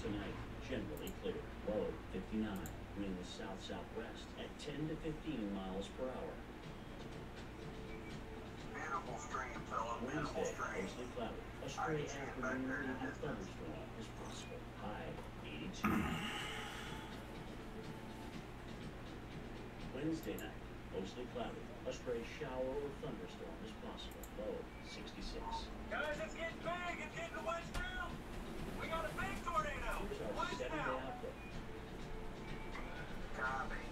tonight, generally clear. Low 59. Winds south-southwest at 10 to 15 miles per hour. Beautiful stream, fellow. Beautiful Wednesday, stream. mostly cloudy. A stray afternoon and thunderstorm is possible. High 82. Wednesday night, mostly cloudy. A stray shower or thunderstorm is possible. Low 66. Guys, it's getting big. It's getting west now. We got a big tornado. Here's our West 7-day now. outlook. Copy.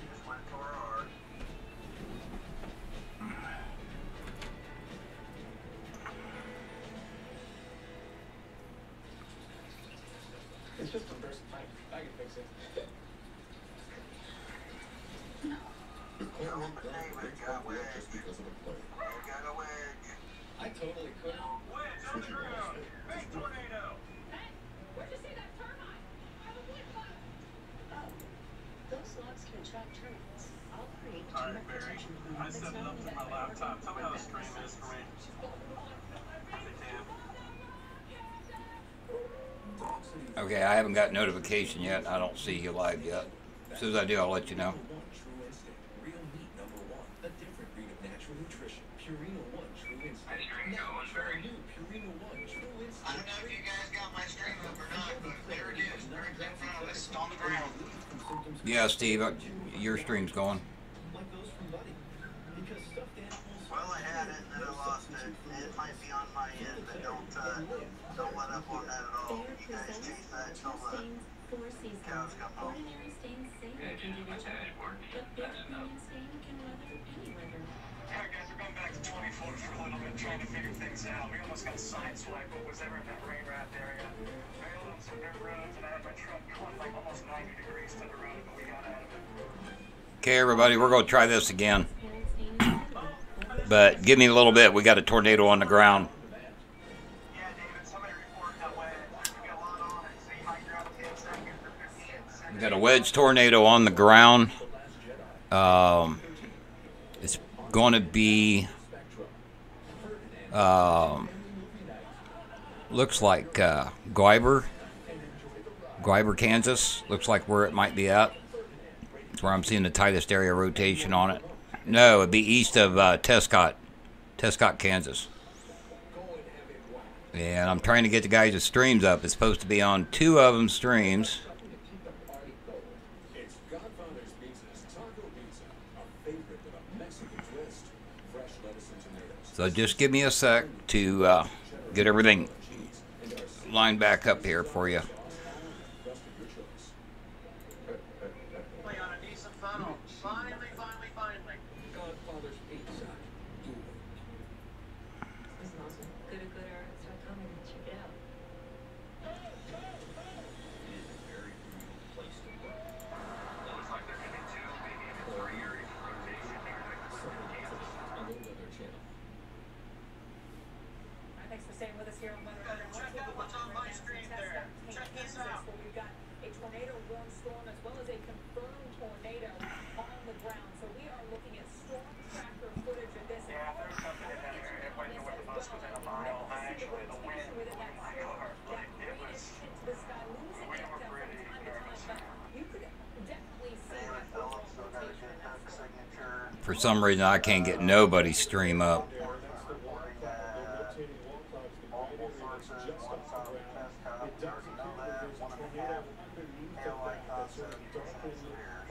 Just went to our heart. It's just a burst pipe. I can fix it. David got wedged. We got a wedge. I totally could. Wedge on the ground. Big tornado. Hey, where'd you see that termite? I was with fire. Oh, those logs can attract termites. I'll create a All right, termite Barry. protection I plan set it up with my laptop. Tell me how the stream is for me. Okay, I haven't got notification yet. I don't see you live yet. As soon as I do, I'll let you know. True Instinct, real meat #1, a different breed of natural nutrition. Purina One True Instinct. Now it's our new Purina One True Instinct. I don't know if you guys got my stream up or not, but there it is. Right in front of us, on the ground. Yeah, Steve, your stream's going. Like those from Buddy. Because stuffed animals. Well, I had it and then I lost it. It might be on my end, but don't let up on that at all. You guys change that till the cows come home. Ordinary stains say they can do each other, but Bear Premium stain can weather any weather. Alright guys, we're going back to 24 for a little bit, trying to figure things out. We almost got sideswiped what was ever in that rain wrapped area. Bailed on some dirt roads and I had my truck going like almost 90 degrees to the road, but we got out of it. Okay, everybody, we're going to try this again. But give me a little bit. We got a tornado on the ground. Yeah, David, somebody reported that wedge. We got a lot on it, so you might grab 10 seconds or 15 seconds. We got a wedge tornado on the ground. It's going to be, looks like Guyber, Kansas. Looks like where it might be at. It's where I'm seeing the tightest area of rotation on it. No, it'd be east of Tescott, Kansas. And I'm trying to get the guys' streams up. It's supposed to be on 2 of them streams. It's Godfather's Pizza's Taco Pizza, a favorite with a Mexican twist. Fresh lettuce and tomatoes. So just give me a sec to get everything lined back up here for you. Play on a decent funnel. Finally. Godfather's Pizza. Do it. This is awesome. Go to goodarts.com and check it out. Looks like they're heading to maybe even 3 areas of rotation here next to Kansas. On the Weather Channel. Thanks for staying with us here on Weather Channel. Check out what's on my screen there. Check this out. Where we've got a tornado warning storm as well as a confirmed tornado on the ground. So we are looking at storm tracker footage of this. Yeah, there's something in that area. It went north of us within a mile. Actually, the wind blew my car. Like, it was, we were pretty nervous. You could definitely see David that Phillips still got a rotation good in that hook storm. signature. For some reason, I can't get nobody's stream up. Reporting that multiple sources, one side of the test cut. We already know that. 1.5 hail like about 70% clear.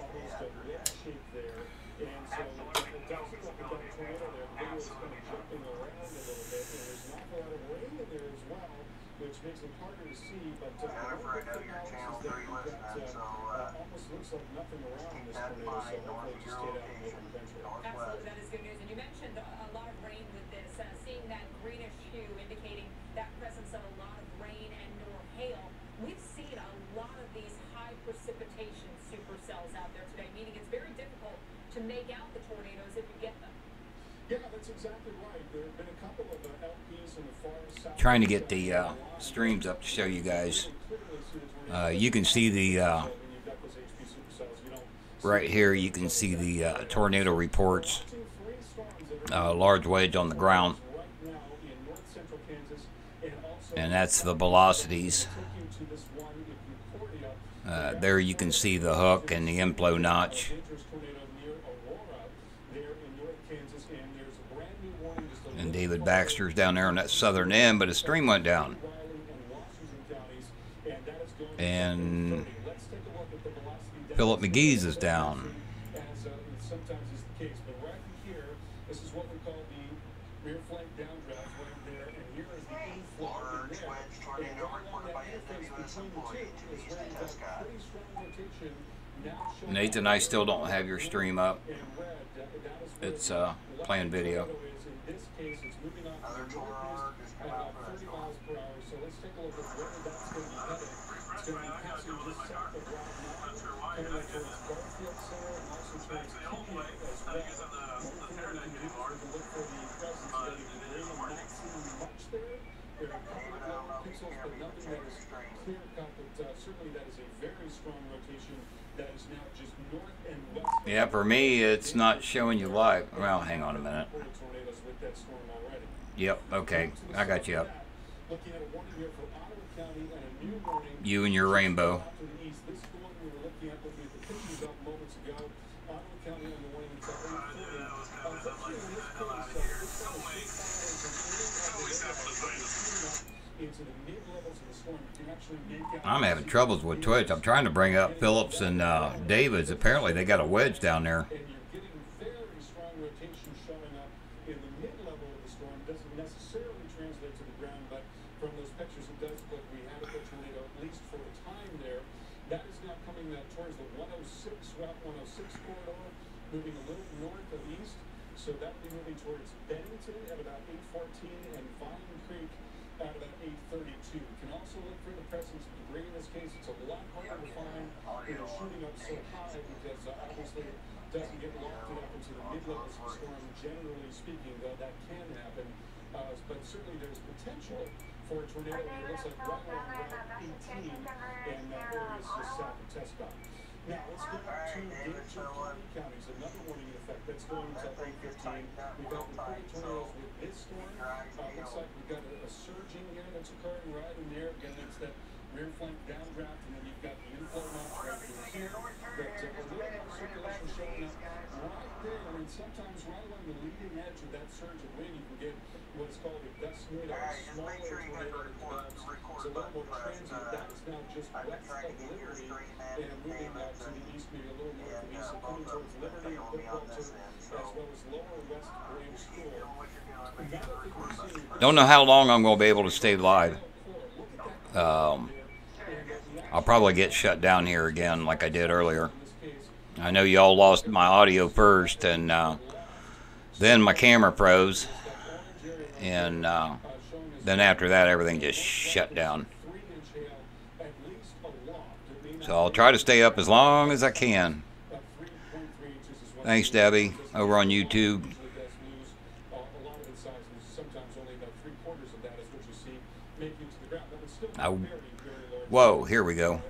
Jennifer, I know you're channel 3 listening, so keep that in mind north of your location, northwest. Absolutely, that is good news. And you mentioned a lot of rain with this, seeing that greenish hue indicating that presence of a lot of rain and or hail. We've seen a lot of these high precipitation supercells out there today, meaning it's very difficult to make out the tornadoes if you get them. Yeah, that's exactly right. There have been a couple of LPs in the far south. Trying to get the streams up to show you guys. You can see the right here. You can see the tornado reports. Large wedge on the ground, and that's the velocities. There you can see the hook and the inflow notch. Dangerous tornado near Aurora, there in North Kansas, and there's a brand new warning just a And little David farther Baxter's down there on that southern end, but his stream went down. Riley and Washington counties, and that is going to And 30. Let's take a look at the velocity Philip data. McGee's is down. As sometimes is the case, but right here, this is what we call the rear flank downdraft right there, and here is the inflow in there. And right along that interface between the two is where you've got pretty strong rotation now showing Nate and I still don't have your stream up. in red. That is where It's the playing video. tornado is. In this case, it's moving on to the northeast at about 30 miles per hour. So let's take a look at where that's going to be headed. It's going to be passing just south of Route 9, coming up towards Garfield Center, and also towards Keene as well. One thing that we can do is we can look for the presence of the debris. I'm not seeing much there. There are a couple of little pixels, but nothing that is clear cut. But certainly that is a very strong rotation that is now just north and west. Yeah, for me, it's not showing you live. Well, hang on a minute. Tornadoes with that storm already. Yep, okay. I got you up. Looking at a warning here for Ottawa County and a new warning You and your rainbow. out to the east. This is the one we were looking at the pictures of moments ago. Ottawa County on the warning until 8:30. Unfortunately, in this case, this one is 6 hours into the mid levels of the storm. You can actually make out. I'm having troubles with Twitch. I'm trying to bring up Phillips and David's. Apparently, they got a wedge down there. And you're getting very strong rotation showing up in the mid-level of the storm. Doesn't necessarily translate to the ground, but from those pictures, it does look we had a good tornado at least for a time there. That is now coming towards the 106 Route 106 corridor, moving a little north of east. So that will be moving towards Bennington at about 8:14 and Vine Creek at about 8:32. You can also look for the presence of debris in this case. It's a lot harder to find when you're shooting up so high because obviously it doesn't get lofted up into the mid-levels of the storm, generally speaking, though that can happen. But certainly there's potential for a tornado. It looks like right along Route 18 and areas just south of Tescott. Now let's go to Danger counties. Another warning in effect that's going until 8:15. We've got reported tornadoes with this storm. Looks like we've got a surging here that's occurring right in there. Again, that's that rear flank downdraft, and then you've got the inflow notch right through here. But a little more circulation showing up right there. I mean, sometimes right along the leading edge of that surge of wind, you can get what's called a gust tornado, a smaller tornado that develops. It's a little more transient. That is now just west of Liberty and moving to the east, maybe a little north of east, so coming towards Liberty and Bookwater, as well as lower west Branch School. Another thing we're seeing. Don't know how long I'm going to be able to stay live. I'll probably get shut down here again like I did earlier. I know y'all lost my audio first, and then my camera froze, and then after that everything just shut down. So I'll try to stay up as long as I can. Thanks, Debbie, over on YouTube. Whoa, here we go.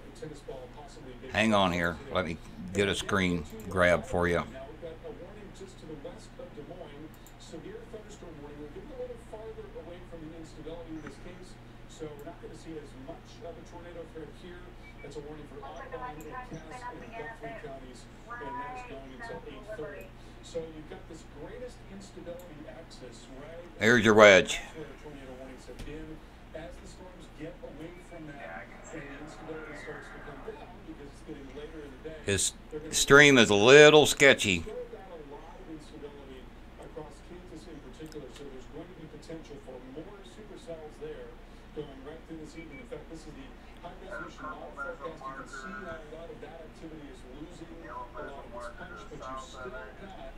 Hang on here. Let me get a screen grab for you. Now we've got a warning just to the west of Des Moines. Severe thunderstorm warning. We're getting a little farther away from the instability in this case, so we're not going to see as much of a tornado threat here. That's a warning for Ottawa and Knsas and Guthrie counties, and that is going until 8:30. So you've got this greatest instability axis right. There's your wedge. That's where the tornado warnings have been. As the storms get away from that, and the instability starts to come down because it's getting later in the day. His stream is a little sketchy. Still got a lot of instability across Kansas in particular, so there's going to be potential for more supercells there going right through this evening. In fact, this is the high-resolution model forecast. You can see how a lot of that activity is losing a lot of its punch, but you still got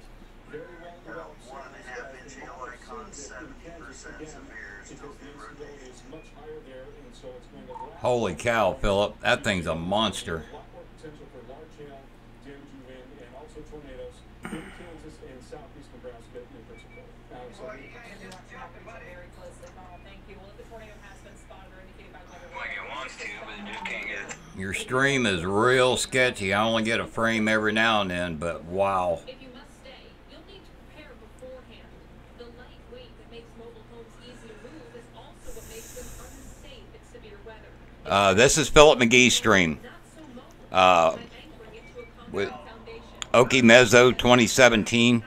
very well-developed cells as the model sees it in Kansas again, because the instability is much higher there, and so it's going to last. Holy cow, Philip. That thing's a monster. A lot more potential for large-hail, damaging wind, and also tornadoes in Kansas and southeast Nebraska in particular. So Very closely, Carl. Thank you. Well, if the tornado has been spotted or indicated by weather, Like it wants to, but it just can't get it. Your stream is real sketchy. I only get a frame every now and then, but wow. if you must stay, you'll need to prepare beforehand. The light weight that makes mobile homes easy to move is also what makes them unsafe in severe weather. This is Philip McGee's stream. Not so mobile. with Okie Mezzo 2017.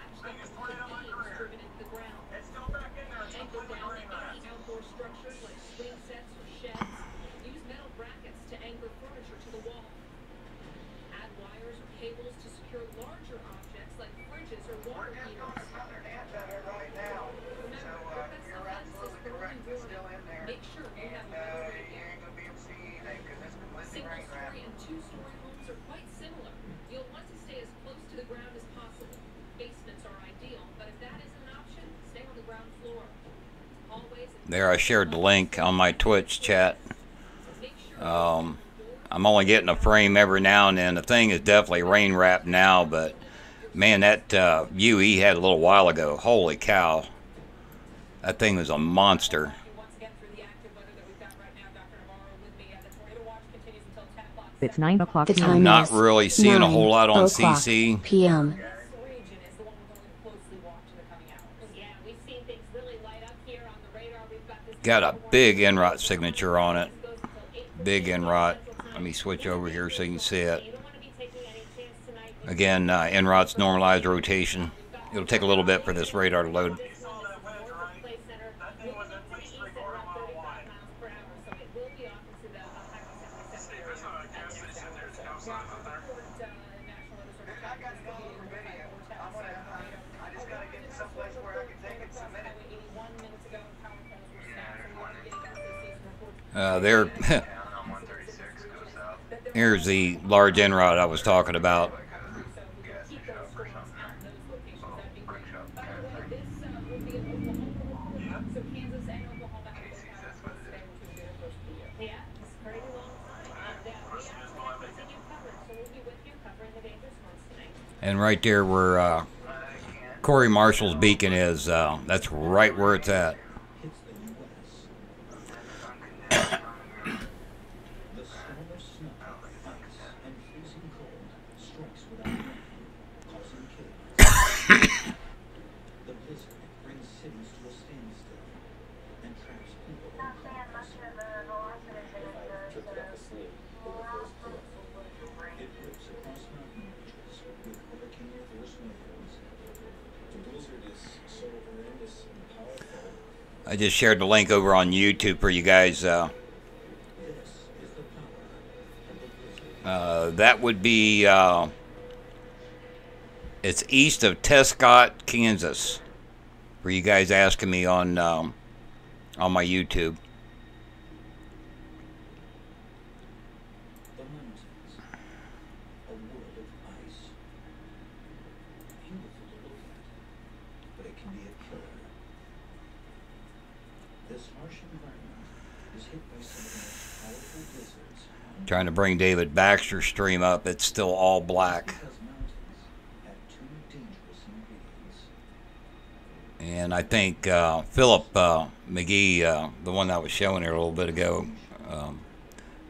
There, I shared the link on my Twitch chat. I'm only getting a frame every now and then. The thing is definitely rain wrapped now, but man, that view he had a little while ago, holy cow. That thing was a monster. It's 9 o'clock. I'm not really seeing a whole lot on CC. PM. Got a big NROT signature on it. Big NROT. Let me switch over here so you can see it. Again, NROT's normalized rotation. It'll take a little bit for this radar to load. There, here's the large NROT I was talking about. And right there where Corey Marshall's beacon is, that's right where it's at. I just shared the link over on YouTube for you guys. That would be, it's east of Tescott, Kansas, for you guys asking me on my YouTube. Trying to bring David Baxter's stream up. It's still all black. And I think Philip McGee, the one that I was showing here a little bit ago,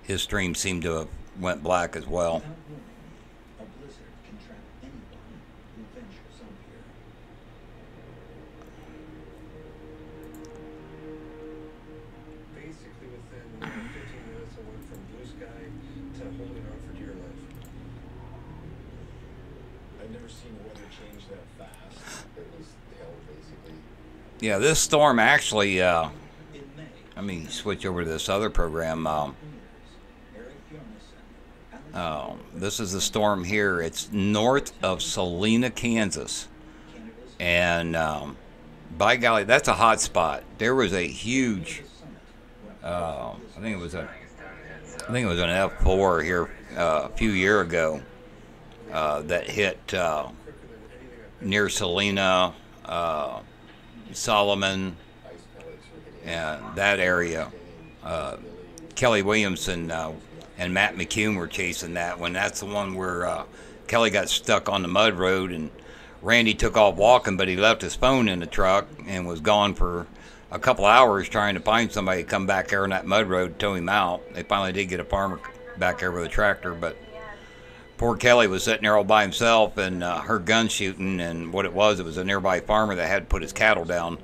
his stream seemed to have went black as well. Yeah, this storm actually, let me switch over to this other program. This is the storm here. It's north of Salina, Kansas. And by golly, that's a hot spot. There was a huge, I think it was an F4 here a few years ago that hit near Salina, Solomon, and that area. Kelly Williamson and Matt McCune were chasing that one. That's the one where Kelly got stuck on the mud road, and Randy took off walking, but he left his phone in the truck and was gone for a couple hours trying to find somebody to come back there on that mud road to tow him out. They finally did get a farmer back there with a tractor, but poor Kelly was sitting there all by himself and heard gun shooting, and what it was a nearby farmer that had put his cattle down.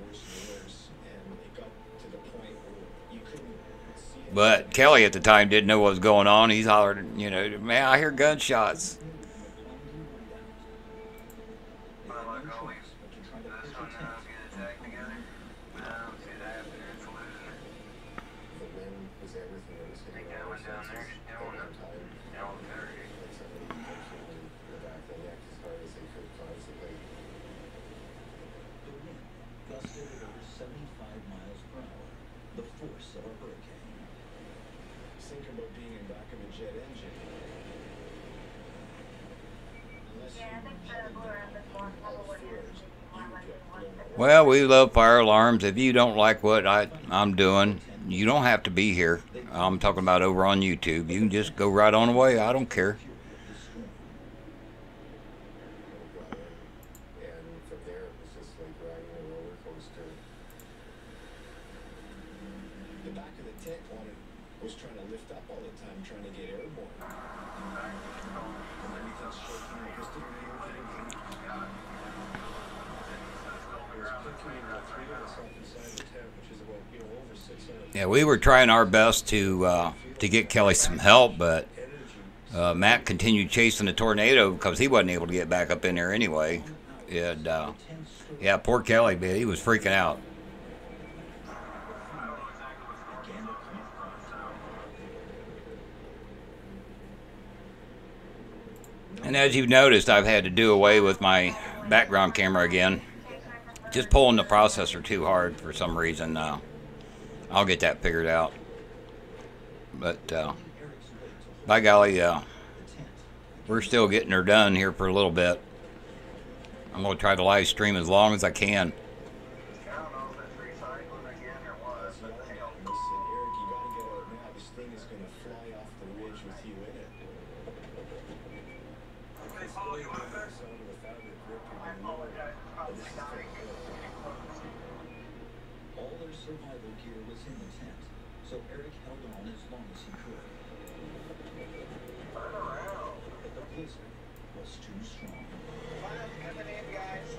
But Kelly at the time didn't know what was going on. He's hollered, you know, man, I hear gunshots. Gusted at over 75 miles per hour, the force of a hurricane. Think about being in back of a jet engine. Well, we love fire alarms. If you don't like what I'm doing, you don't have to be here. I'm talking about over on YouTube. You can just go right on away. I don't care. And from there, it was just like riding a roller coaster. The back of the tent was trying to lift up all the time, trying to get airborne. And everything's shaking like a steering wheel. It was clicking about 3 of us off inside the tent, which is about, over 600. Yeah, we were trying our best to get Kelly some help, but Matt continued chasing the tornado because he wasn't able to get back up in there anyway. And yeah, poor Kelly, man, he was freaking out. And as you've noticed, I've had to do away with my background camera again. Just pulling the processor too hard for some reason. I'll get that figured out. But by golly, we're still getting her done here for a little bit. I'm going to try to live stream as long as I can. All their survival gear was in the tent, so Eric held on as long as he could. The blizzard was too strong. Fire's coming in, guys.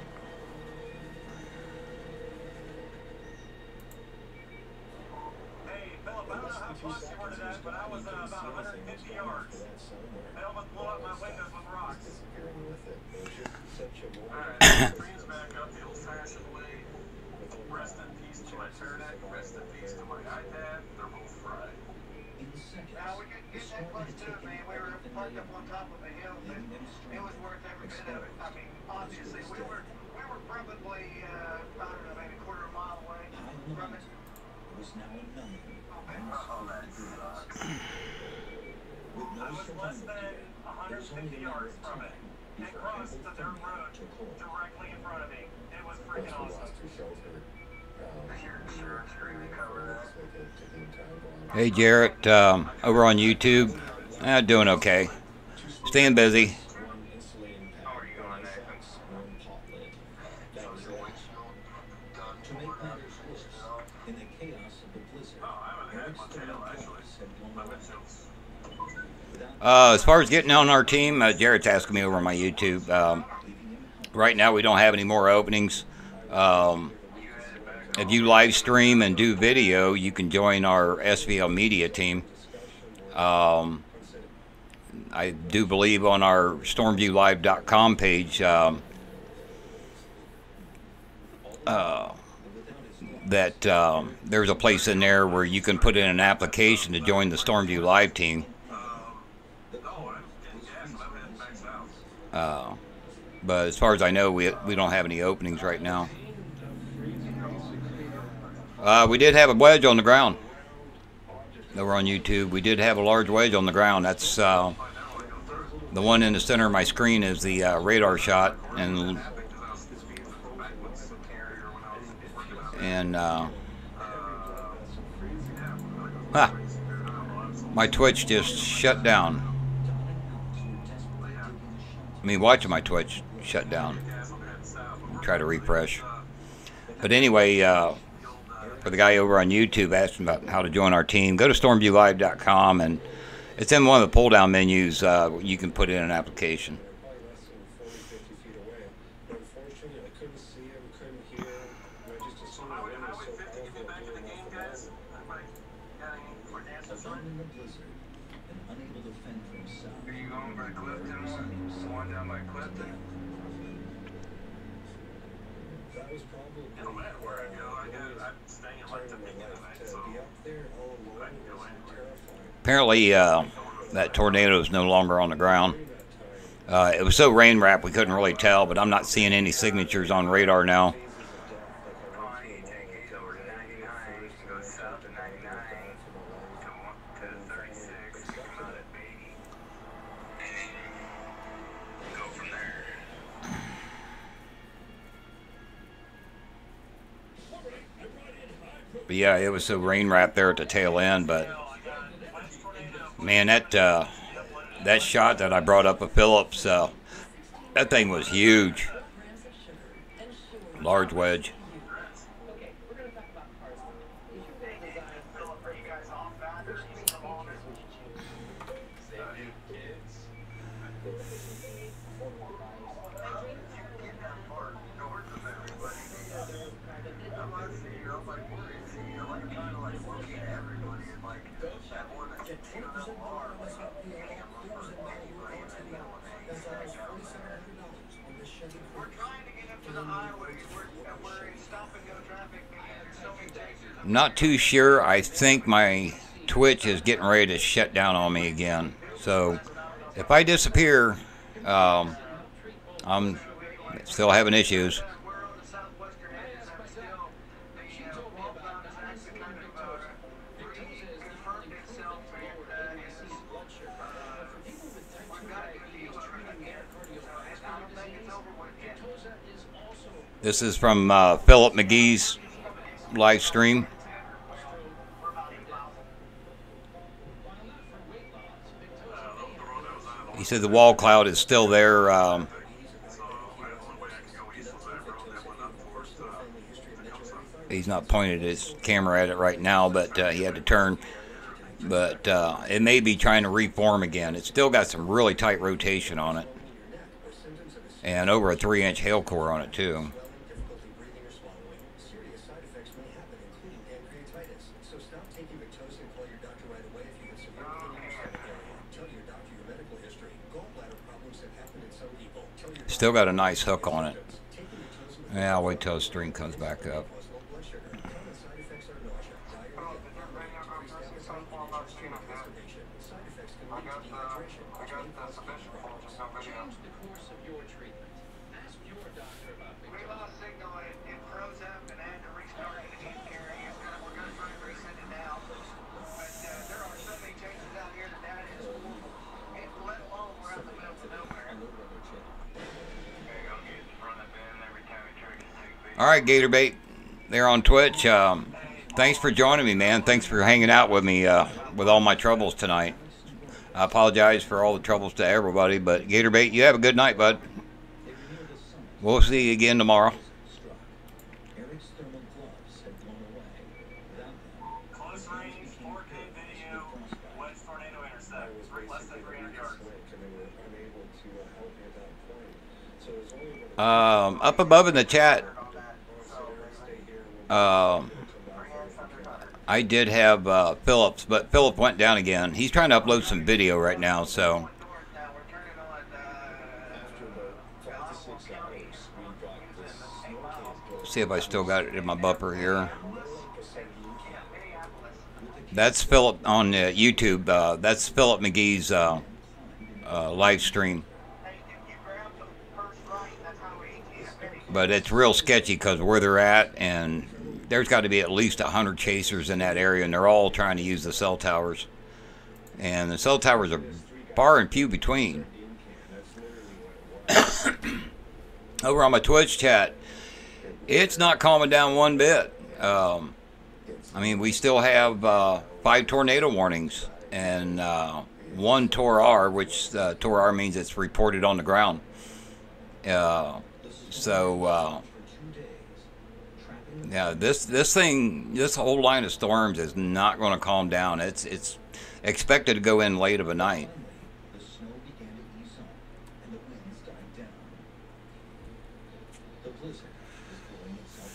Hey, Philip, I don't know how close you were to that, but I was about 150 yards. I almost blew up my windows with rocks. Alright, brings back up the old-fashioned way. Rest in peace to my Turnet, rest in peace to my iPad. They're both fried. In seconds, Now, we couldn't the get storm that close had to it, taken man. We were parked up on top of a hill, but it was worth every bit of it. I mean, obviously, we were probably, I don't know, maybe a quarter of a mile away from it. It was now a number. Oh, that sucks. With I no was less survival than gear, there's 150 only a matter yards of from time it. It before crossed the dirt everything road took hold. directly in front of me. It was freaking awesome. Hey, Jarrett, over on YouTube. Doing okay. Staying busy. To make matters worse, in the chaos of the blizzard, Eric's thermal cameras had blown away. As far as getting on our team, Jarrett's asking me over on my YouTube. Right now, we don't have any more openings. If you live stream and do video, you can join our SVL media team. I do believe on our stormviewlive.com page that there's a place in there where you can put in an application to join the Stormview Live team. But as far as I know, we don't have any openings right now. We did have a wedge on the ground over on YouTube. We did have a large wedge on the ground. That's the one in the center of my screen is the radar shot, and my Twitch just shut down. I mean, watching my Twitch shut down. Try to refresh. But anyway, for the guy over on YouTube asking about how to join our team, go to stormviewlive.com, and it's in one of the pull-down menus. You can put in an application. Alone in the blizzard and unable to fend for himself. Are you going for the cliff, Barry Tim? resigned himself Going down by cliff, to Tim? death. That was probably No matter where I go, I'm staying in like the time in my beginning life tonight, to so be up there all I alone can go was anywhere. terrifying. Apparently, that tornado is no longer on the ground. During that time, It was so rain wrapped we couldn't really tell, but I'm not seeing any signatures on radar now. phases of death, like I went You through take them it all, over to 99, you can go south to 99, to 36, come out at Beatty, and then go from there. But yeah, it was so rain wrapped there at the tail end. But man, that shot that I brought up of Phillips, that thing was huge. Large wedge. Okay, we're going to talk about cars now. Is your real design Philip, are you guys off that? There's some moments. We're trying to get up to the highways where in stop and go traffic and so many chases. Not too sure. I think my Twitch is getting ready to shut down on me again. So if I disappear, I'm still having issues. We're on the southwestern edges and still the wall cloud has actually kind of reconfirmed itself and we've got a good deal of it again. And I don't think it's over with yet. This is from Philip McGee's live stream. He said the wall cloud is still there. He's not pointed his camera at it right now, but he had to turn. But it may be trying to reform again. It's still got some really tight rotation on it. And over a 3-inch hail core on it, too. Difficulty breathing or swallowing. Serious side effects may happen, including pancreatitis. So stop taking Victoza and call your doctor right away if you have severe pain in your stomach area. Tell your doctor your medical history. Gallbladder problems have happened in some people. Tell your Still got a nice hook on it. taking Victoza Yeah, I'll wait till the stream comes back up. cause low blood sugar. Common side effects are nausea, diarrhea, increased appetite, indigestion, and constipation. Side effects can lead to dehydration, which may cause kidney problems. change the course of your treatment? Ask your doctor about We Victoza. lost signal, it froze up and I had to restart it again, Gary. We're going to try and resend it now. But there are so many changes out here that that is, and let alone we're out in the middle of nowhere. All right, Gatorbait, there on Twitch. Thanks for joining me, man. Thanks for hanging out with me with all my troubles tonight. I apologize for all the troubles to everybody, but Gatorbait, you have a good night, bud. We'll see you again tomorrow. Eric's thermal gloves had blown away. Without them, Close range, 4K video, wedge tornado I intercept, was less than basically 300 yards. slick, and they were unable to help me at that point. So it was only when Up above in the chat, stay here when I did have Phillips, but Philip went down again. He's trying to upload some video right now, so Now we're turning on, after about 5 to 6 hours, we got this snow cave see if I still got it in my bumper here. Minneapolis. That's Philip on YouTube. That's Philip McGee's live stream. Hey, if you grab the first right, that's Highway 18. But it's real sketchy because where they're at, and there's got to be at least 100 chasers in that area, and they're all trying to use the cell towers. And the cell towers are far and few between. Over on my Twitch chat, it's not calming down one bit. I mean, we still have 5 tornado warnings and 1 TOR-R, which TOR-R means it's reported on the ground. Yeah, this whole line of storms is not going to calm down. It's expected to go in late of a night. the snow began to ease up and the winds died down. The blizzard was blowing itself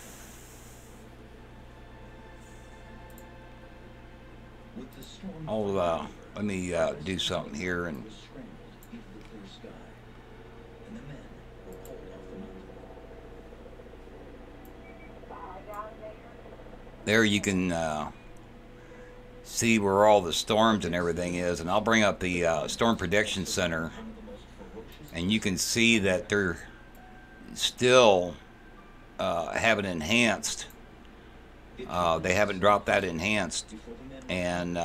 out. With the storm Let me do something here, and was scrambled into the clear sky, and the men were pulled off the mountain. there you can see where all the storms and everything is. And I'll bring up the Storm Prediction Center, and you can see that they're still haven't enhanced. They haven't dropped that enhanced, and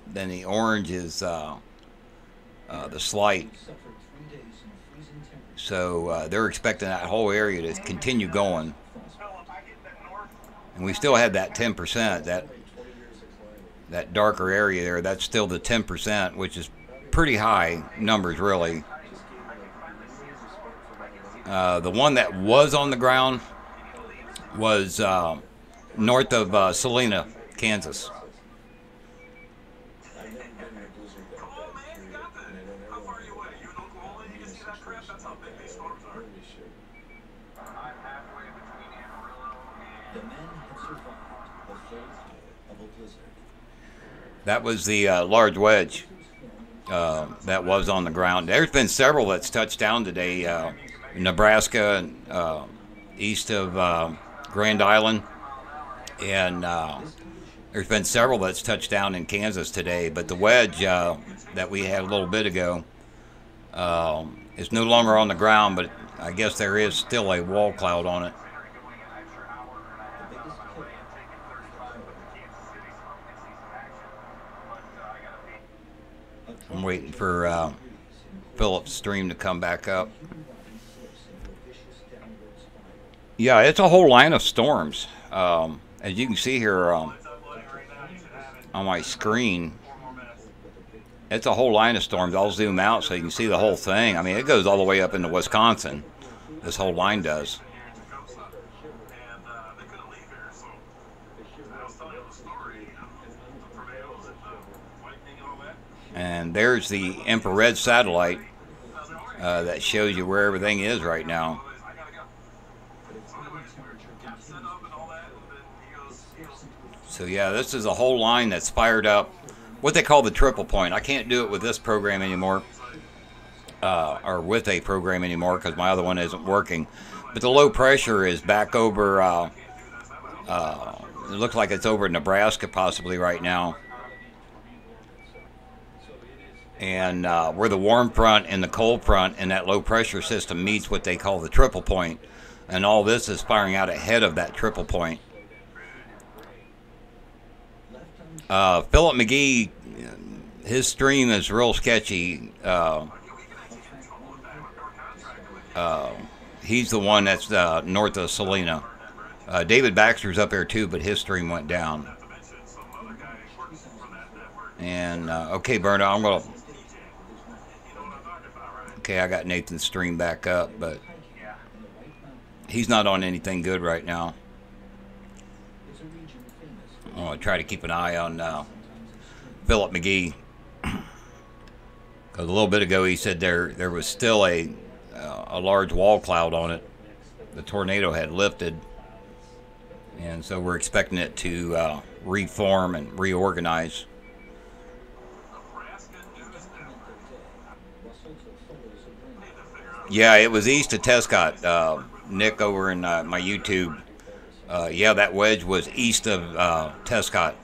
then the orange is the slight. So they're expecting that whole area to continue going, and we still had that 10%, that darker area there. That's still the 10%, which is pretty high numbers, really. The one that was on the ground was north of Salina, Kansas. That was the large wedge that was on the ground. There's been several that's touched down today. Nebraska and east of Grand Island, and there's been several that's touched down in Kansas today. But the wedge that we had a little bit ago is no longer on the ground, but I guess there is still a wall cloud on it. I'm waiting for Philip's stream to come back up. Yeah, it's a whole line of storms. As you can see here on my screen, it's a whole line of storms. I'll zoom out so you can see the whole thing. I mean, it goes all the way up into Wisconsin. This whole line does. And there's the infrared satellite that shows you where everything is right now. So yeah, this is a whole line that's fired up. What they call the triple point. I can't do it with this program anymore, or with a program anymore, because my other one isn't working. But the low pressure is back over, it looks like it's over Nebraska possibly right now. And where the warm front and the cold front and that low pressure system meets, what they call the triple point. And all this is firing out ahead of that triple point. Philip McGee, his stream is real sketchy. He's the one that's north of Salina. David Baxter's up there too, but his stream went down. And okay, Berna, I'm gonna. Okay, I got Nathan's stream back up, but he's not on anything good right now. I'm going to try to keep an eye on Philip McGee. Because a little bit ago he said there was still a large wall cloud on it. The tornado had lifted. And so we're expecting it to reform and reorganize. Yeah, it was east of Tescott. Nick over in my YouTube. Yeah, that wedge was east of Tescott.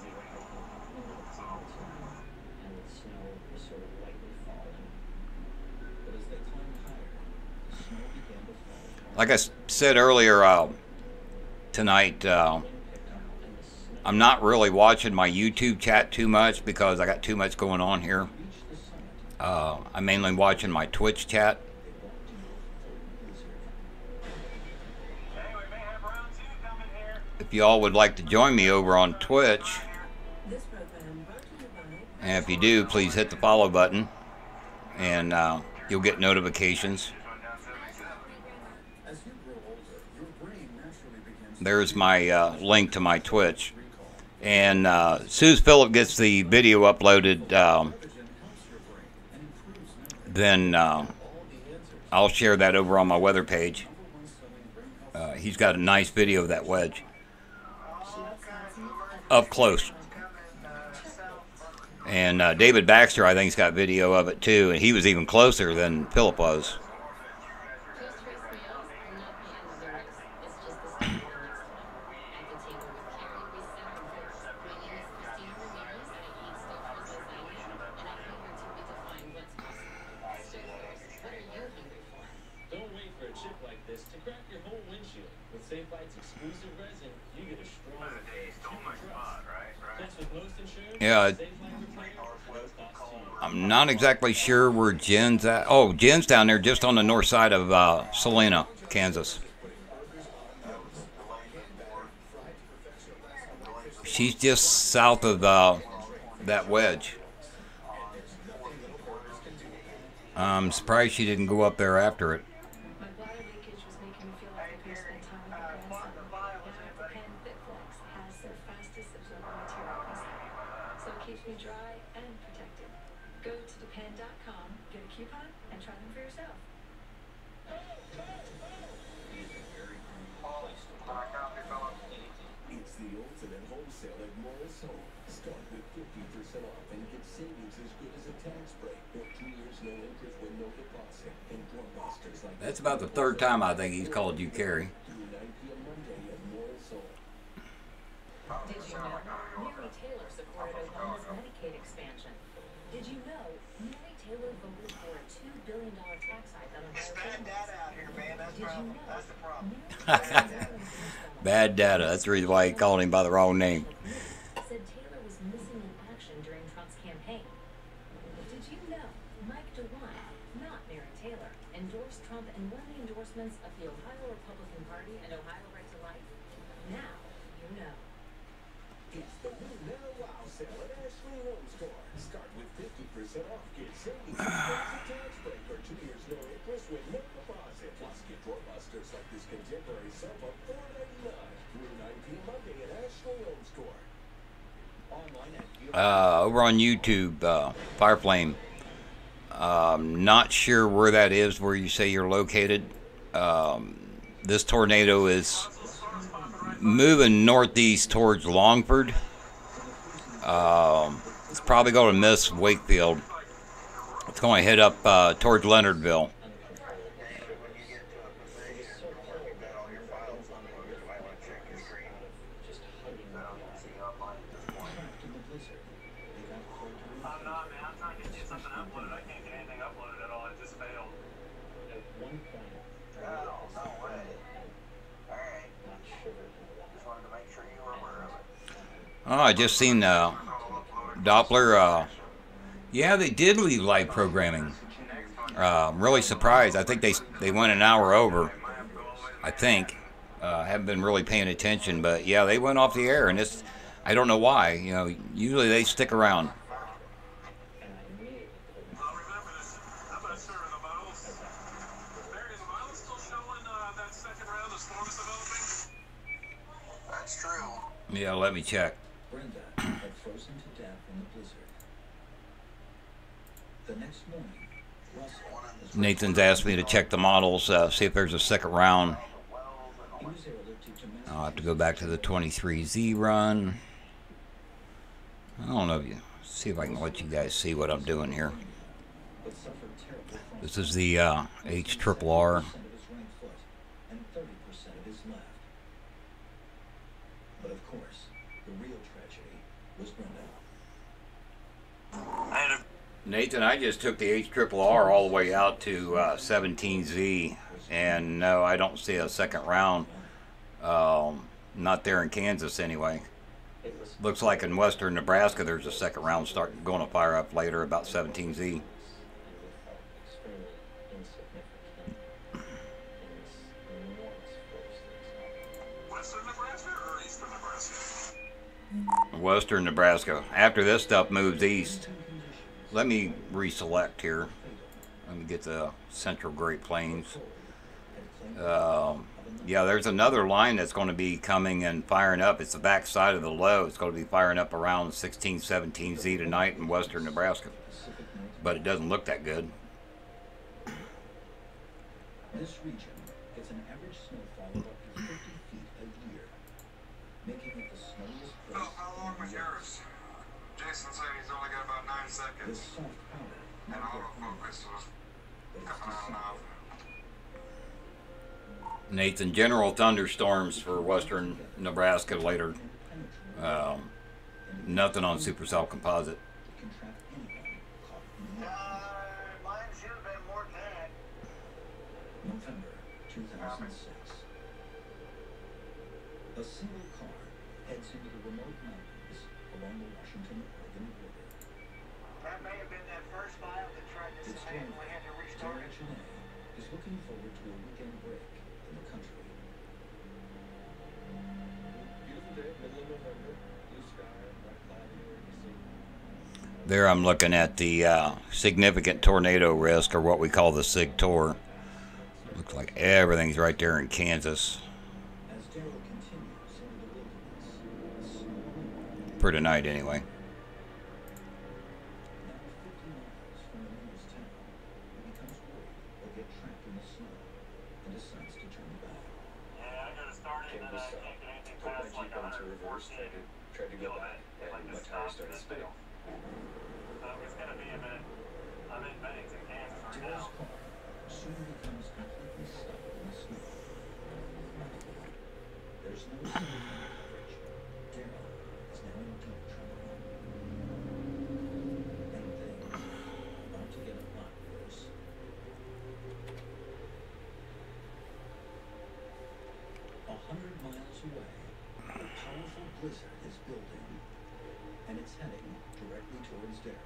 Like I said earlier tonight, I'm not really watching my YouTube chat too much because I got too much going on here. I'm mainly watching my Twitch chat. If y'all would like to join me over on Twitch, and if you do, please hit the follow button, and you'll get notifications. There's my link to my Twitch. And as soon as Philip gets the video uploaded, then I'll share that over on my weather page. He's got a nice video of that wedge. Up close. And David Baxter, I think, has got video of it too, and he was even closer than Philip was. Don't wait for a chip like this to crack your whole windshield. With SafeLight's exclusive resin, you get a strong repair you can trust. Plus, with most insurance, Yeah, SafeLight repair, no cost to you. I'm not exactly sure where Jen's at. Oh, Jen's down there just on the north side of Salina, Kansas. She's just south of that wedge. I'm surprised she didn't go up there after it. My bladder leakage was making me feel like I could spend time with my grandson. Now Depend Fitflex has their fastest absorbing material recycling, so it keeps me dry and protected. Go to Depend.com, get a coupon, and try them for yourself. It's the ultimate home sale at Morris Home. Start with 50% off and get savings as good as a tax break. Or 2 years no interest with no deposit. And doorbusters like That's about the third time I think he's called you Carrie. through 9 p.m. Monday at Morris Home. Did you know Mary Taylor supported Obama's Medicaid expansion? Did you know Mary Taylor voted for a $2 billion tax hike on Ohio families? out here, man. That's Did you know That's the problem. Mary Taylor Bad data. That's the reason why he called him by the wrong name. said Taylor was missing in action during Trump's campaign? Did you know Mike DeWine, not Mary Taylor, endorsed Trump and won the endorsements of the Ohio Republican Party and Ohio Right to Life? Now you know. It's the new Now Wow sale at Ashley Home Store. Start with 50% off. Get savings as good as a tax break or 2 years no interest with no deposit. Plus, get doorbusters like this contemporary sofa $4.99 through 9 p.m. Monday at Ashley Home Store. Online at Over on YouTube, Fireflame. Not sure where that is, where you say you're located. This tornado is moving northeast towards Longford. It's probably going to miss Wakefield. It's going to hit up towards Leonardville. I'm not, man. I'm trying to get something uploaded. I can't get anything uploaded at all. It just failed. At one point, Oh, no way. Alright. Just wanted to make sure you were aware of it. Oh, I just seen Doppler. Yeah, they did leave live programming. I'm really surprised. I think they went an hour over. I think. Haven't been really paying attention, but yeah, they went off the air, and it's. I don't know why. You know, usually they stick around. I'll remember this. I'm going to serve the bottles. Barry, is the bottle still showing that second round of storm is developing? That's true. Yeah, let me check. Brenda had frozen to death in the blizzard. The next morning, Russell was Nathan's asked me to check the models, see if there's a second round. he was allergic to I'll have to go back to the 23Z run. I don't know if you see if I can let you guys see what I'm doing here. but suffered terrible from This is the HRRR. 10% of his right foot and 30% of his left. But of course, the real tragedy was Brenda. I had a Nathan, I just took the HRRR all the way out to 17Z, and no, I don't see a second round. Not there in Kansas anyway. Looks like in western Nebraska there's a second round going to fire up later about 17Z. Western Nebraska or Eastern Nebraska? Western Nebraska. After this stuff moves east. Let me reselect here. Let me get the Central Great Plains. Yeah, there's another line that's going to be coming and firing up. It's the back side of the low. It's going to be firing up around 16, 17Z tonight in western Nebraska. But it doesn't look that good. This region gets an average snowfall of up to 50 feet a year, making it the snowiest place How long was yours? Jason said he's only got about 9 This seconds. soft powder And might look autofocus was but it's coming on and off. Nathan, general thunderstorms for western Nebraska later. Nothing on supercell composite. It can trap anyone caught in the act. Mine should have been more than that. November 2006. A single car heads into the remote mountains along the Washington-Oregon border. That may have been that first file that tried to Its submit and owner, we had to restart Derek it. Janae, is looking forward to a weekend break in the country. Beautiful day, middle of November, blue sky, not cloudy or anything. There I'm looking at the significant tornado risk, or what we call the SIG-TOR. Looks like everything's right there in Kansas As Darrow continues into the wilderness, a small for tonight anyway. now 50 miles from the nearest town, he becomes worried he'll get trapped in the snow and decides to turn back. Yeah, I got to start it and I can't get anything past like 114. Tried to go back, and my tire started spinning. It's going to be a minute. I'm in Bennington, Kansas right Darrow's now. car soon becomes completely stuck in the snow. There's no cell phone coverage. Darrow is now in deep trouble. And things are about to get a lot worse. 100 miles away, a powerful blizzard is building, and it's heading directly towards Darrow.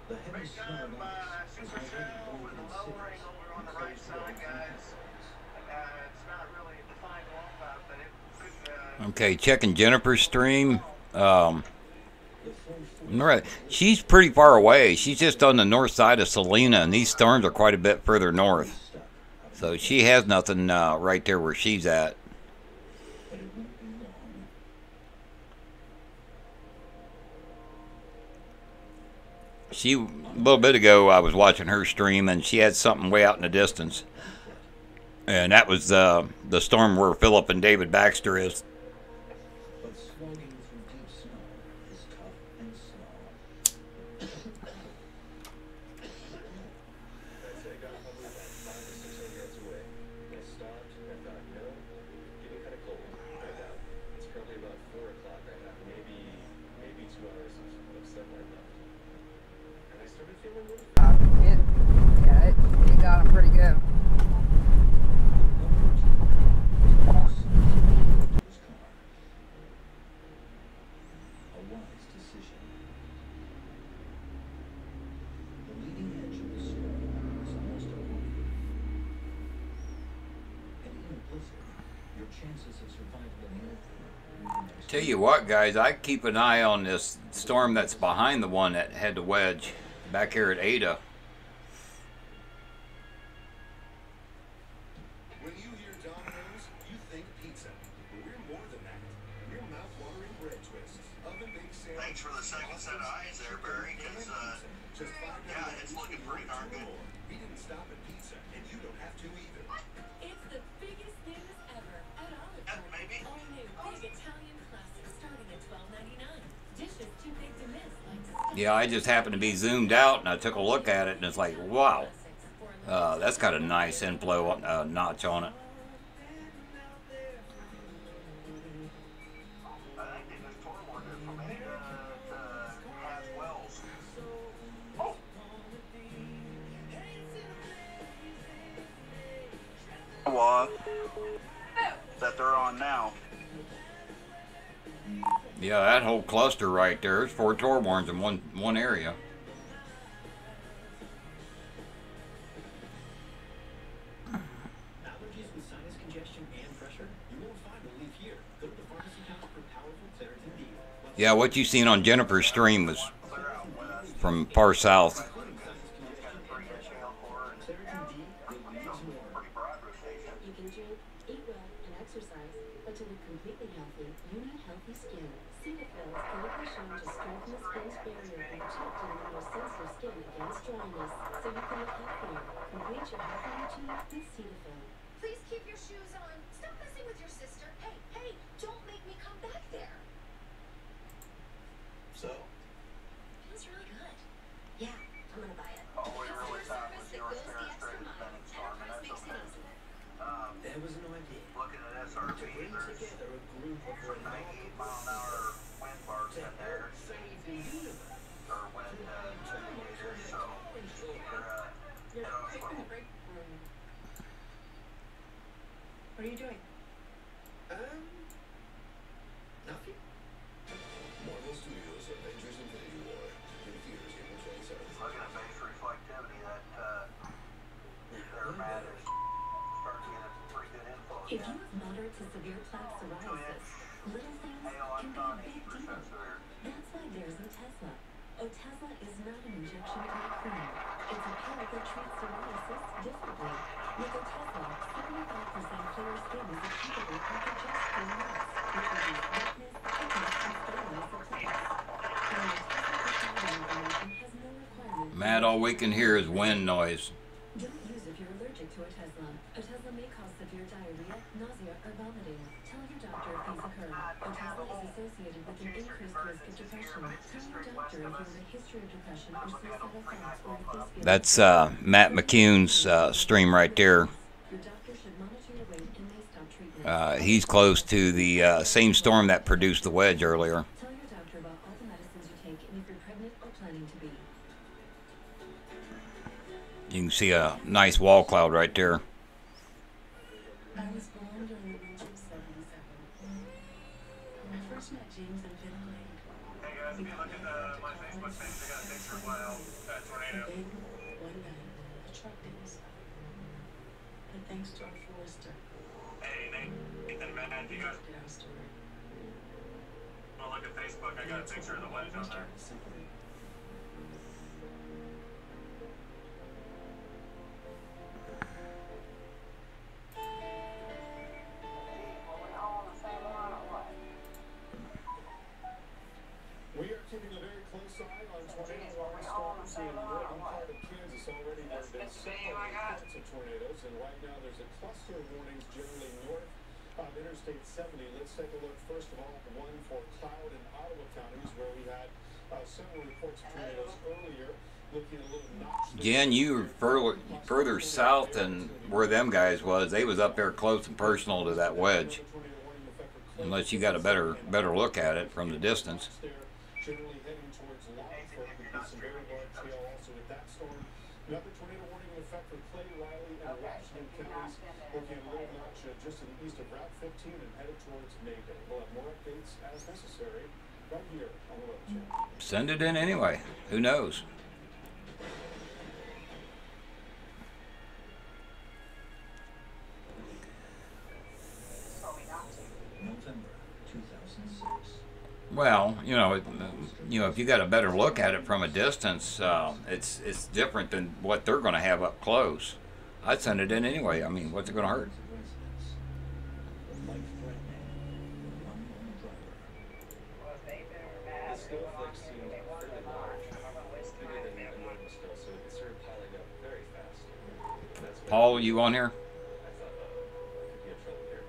The heavy Big snow time, and ice has supercell already with a blanketed lowering cities over on and the right closed side, roads and guys. hospitals. It's not really a defined walkout, but it could. Okay, checking Jennifer's stream. The full force She's pretty far away. She's just on the north side of Salina, and these storms are quite a bit further north. stuck, So she has nothing right there where she's at. but it won't be long. She, a little bit ago, I was watching her stream, and she had something way out in the distance. And that was the storm where Philip and David Baxter is. But slogging through deep snow is tough and slow. I'd say I got probably about 500 or 600 yards away. I stopped and I thought, you know, getting kind of cold right now. It's probably about 4 o'clock right now. Maybe 2 hours of sunlight left. And I started feeling a little It got him pretty good. His car. A wise decision. The leading edge of the storm is almost over. And in a blizzard, your chances of survival in the open are next Tell you what, guys, I keep an eye on this storm that's behind the one that had the wedge back here at Ada. When you hear Domino's, you think pizza. But we're more than that. We're mouth-watering bread twists, oven-baked sandwiches. Thanks for the second set of eyes there, Barry, because, Just yeah, it's looking pretty darn good. We didn't stop at pizza, and you don't have to either. It's the biggest things ever at Olive Maybe. All new big Italian classics starting at $12.99. Dishes too big to miss, like Yeah, I just happened to be zoomed out, and I took a look at it, and it's like, wow. That's got a nice inflow notch on it. I think they just forwarded it from Ada to Haswell's. That they're on now. Yeah, that whole cluster right there, there's 4 Torborns in one area. Allergies with sinus congestion and pressure? You won't find relief here. Go to the pharmacy counter for powerful Claritin D. Yeah, what you seen on Jennifer's stream was from far south. You can drink, eat well, and exercise, but to look completely healthy, you need healthy skin. Cetaphil is clinically shown to strengthen the skin's barrier and protect you with more sensitive skin against dryness, so you can look healthier. Complete your healthy routine with Cetaphil. Please keep your shoes on. Stop messing with your sister. Hey, don't make me come back there. severe plaque psoriasis, little things can be a big deal. That's why there's Otezla. Otezla is not an injection or a cream. It's a pill that treats psoriasis differently. With Otezla, 75% clearer skin is achievable after just 3 months, which reduces redness, itchiness, and scaliness of plaques. And Otezla prescribing information has no requirements. Matt, all we can hear is wind noise. Don't use if you're allergic to Otezla. Otezla may cause severe diarrhea, nausea, or vomiting. Tell your doctor if these occur. Otezla is associated with an increased risk of depression. Tell your doctor if you have a history of depression or suicidal thoughts or if these feel. That's Matt McCune's stream right there. Your doctor should monitor your weight and may stop treatment. He's close to the same storm that produced the wedge earlier. Tell your doctor about all the medicines you take and if you're pregnant or planning to be. You can see a nice wall cloud right there. I was born during the winter of '77. When I first met James and Finn Lake, Hey guys, if you look at my Facebook page, I got a picture of that tornado. then one night, a truck didn't stop. But thanks to our forester, Hey, Nathan, man, if you guys did our story. want to look at Facebook, I got a picture of the wedge on there. We are keeping a very close eye on tornado warning storms in the northern part of Kansas. Already there have been several reports of tornadoes, and right now there's a cluster of warnings generally north of Interstate 70. Let's take a look first of all at the one for Cloud and Ottawa counties, where we had several reports of tornadoes earlier. Looking a little notch. Jen, you were further south than where them guys was. They was up there close and personal to that wedge. Unless you got a better look at it from the distance. Generally heading towards Longford, with some very large hail also with that storm. Another tornado warning in effect for Clay, Riley, and Washington counties. Looking a little notch just to the east of Route 15 and headed towards Mayday. We'll have more updates as necessary right here on the Weather Channel. Send it in anyway. Who knows? November 2006. Well, you know, if you got a better look at it from a distance, it's different than what they're going to have up close. I'd send it in anyway. I mean, what's it going to hurt? The snowflakes seem fairly large, bigger than normal snow, so it started piling up very fast. That's when Paul, you on here? I thought, could be in trouble here.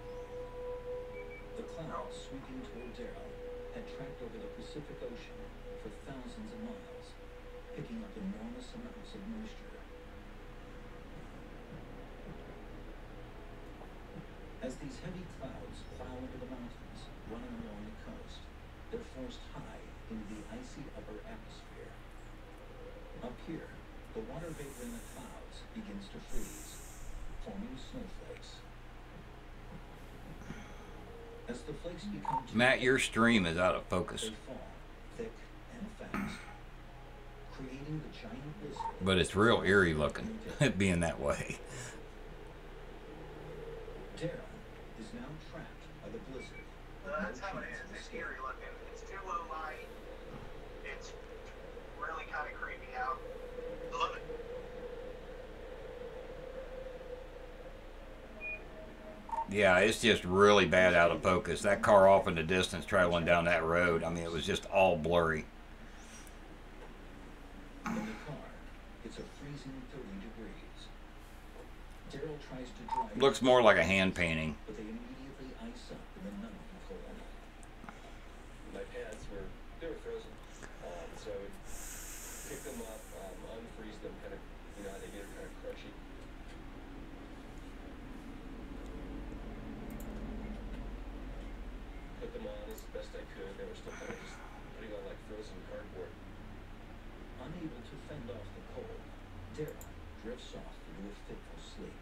The clouds sweeping toward Darrell had tracked over the Pacific Ocean for thousands of miles, picking up enormous amounts of moisture. As these heavy clouds plow into the mountains, running along the coast, they're forced high into the icy upper atmosphere. Up here, the water vapor in the clouds begins to freeze, forming snowflakes. As the flakes become too Matt, your thick, stream is out of focus. they fall thick and fast, creating the giant blizzard. But it's real eerie looking, being that way. Darrell is now trapped by the blizzard. That's how it is. It's scary looking. It's too low light. It's really kind of creepy out. Look. Yeah, it's just really bad out of focus. That car off in the distance traveling down that road, I mean, it was just all blurry. In the car, it's a freezing 30 degrees. Darrell tries to drive. Looks more like a hand painting. But they immediately ice up in the numbing cold. My pants were frozen, so I would pick them up, unfreeze them, kind of, you know how they get kind of crunchy. Put them on as best I could. They were still kind of just putting on like frozen cardboard. Unable to fend off the cold, Darrell drifts off into a fitful sleep.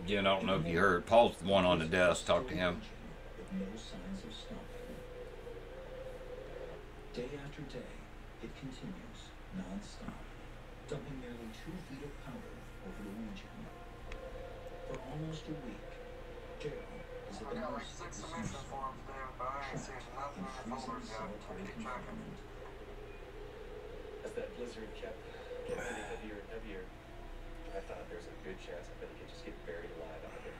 Jen, I don't know if you heard. Paul's the one on the desk. Talk to him. With no signs of stopping. Day after day, it continues, non-stop, dumping nearly 2 feet of powder over the region. For almost a week, Daryl is at the I got like mercy of 6 the submission snowstorm, forms there, but I ain't seen trapped nothing in in the freezing folders yet. I solitary need to check them. confinement. As that blizzard kept getting heavier and heavier, I thought there's a good chance I bet he could just get buried alive out there.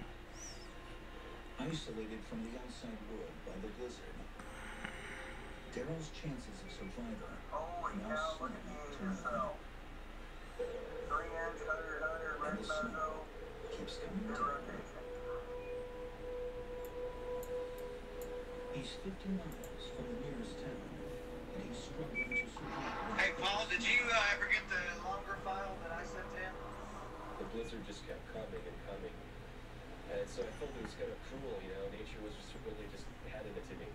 Isolated from the outside world by the blizzard, Daryl's chances of survival Holy now cow, slim look at you to nothing, yourself. 3-inch, 100, and red the snow mozo, keeps coming new down. rotation. He's 50 miles from the nearest town, and he's struggling to survive. Hey, Paul, did you ever get the longer file that I sent in? The blizzard just kept coming and coming. And so I felt it was kind of cruel, you know, nature was just really just handing it to me.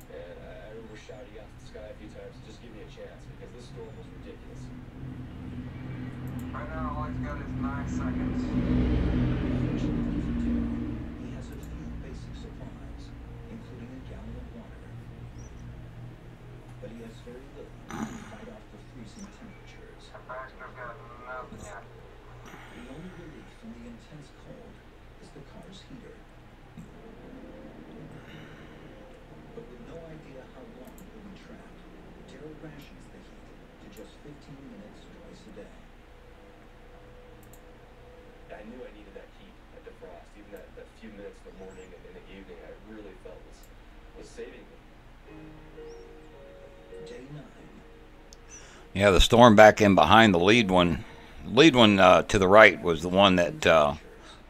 And I remember shouting out to the sky a few times, just give me a chance, because this storm was ridiculous. Right now, all he's got is 9 seconds. Fortunately for Daryl, he has a few basic supplies, including a gallon of water. But he has very little to fight off the freezing temperatures. And Baxter's got nothing yet. The only relief from the intense cold is the car's heater. But with no idea how long he'll be trapped, Daryl rations the heat to just 15 minutes twice a day. I knew I needed that heat at the frost, even that few minutes in the morning and in the evening, I really felt was saving me. Day 9. Yeah, the storm back in behind the lead one. Lead one to the right was the one that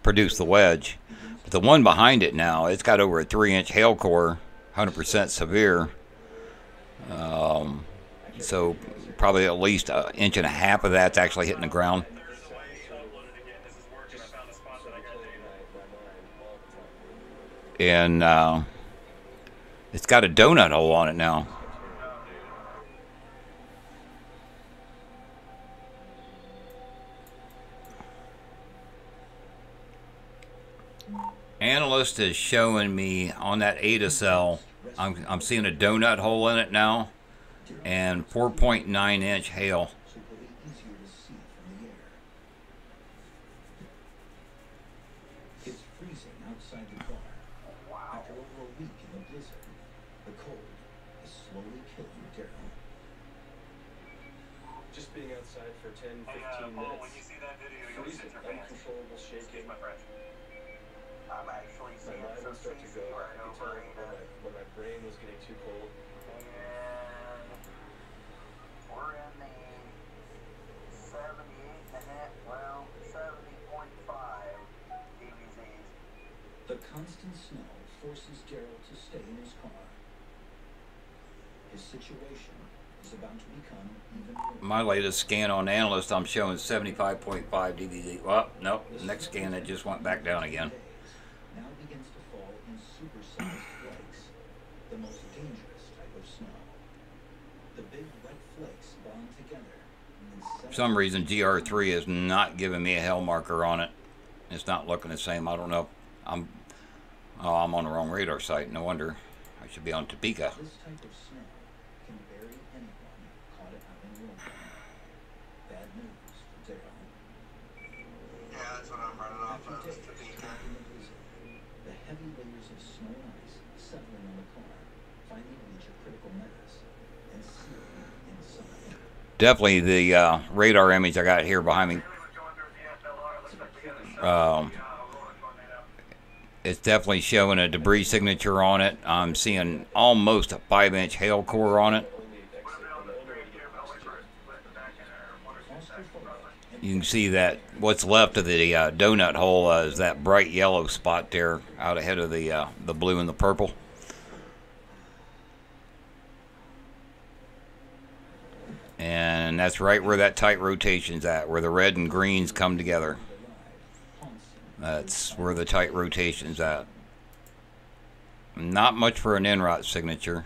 produced the wedge. But the one behind it now, it's got over a 3-inch hail core, 100% severe. So probably at least an inch and a half of that's actually hitting the ground. And it's got a donut hole on it now. Analyst is showing me on that SVL, I'm seeing a donut hole in it now, and 4.9-inch hail. So it'll be easier to see from the air. It's freezing outside the car. After over a week in the blizzard, the cold is slowly killing Daryl. Just being outside for 10, 15 Paul, minutes, when you see that video, you'll freezing, sit your pants. uncontrollable shaking. Excuse my French. I'm actually My seeing mind some would start to CC go. I right could over tell when my brain was getting too cold. And we're in the 78.5, well, 70.5 DBZs. The constant snow forces Daryl to stay in his car. His situation is about to become even worse. My latest scan on Analyst, I'm showing 75.5 DBZ. Well, nope, the next scan it just went back down again. Now begins to fall in supersized flakes, the most dangerous type of snow. The big wet flakes bond together. For some reason, GR3 is not giving me a hail marker on it. It's not looking the same. I don't know. I'm on the wrong radar site. No wonder. I should be on Topeka. This type of snow can bury anyone caught out in winter. Bad news for Daryl. Yeah, that's what I'm running off After of. days trapped in the blizzard, the heavy layers of snow and ice settling on the car finally reach a critical mass and seal it inside. Definitely the radar image I got here behind me. It's definitely showing a debris signature on it. I'm seeing almost a 5-inch hail core on it. You can see that what's left of the donut hole is that bright yellow spot there out ahead of the blue and the purple. And that's right where that tight rotation's at, where the red and greens come together. That's where the tight rotation's at. Not much for an NROT signature,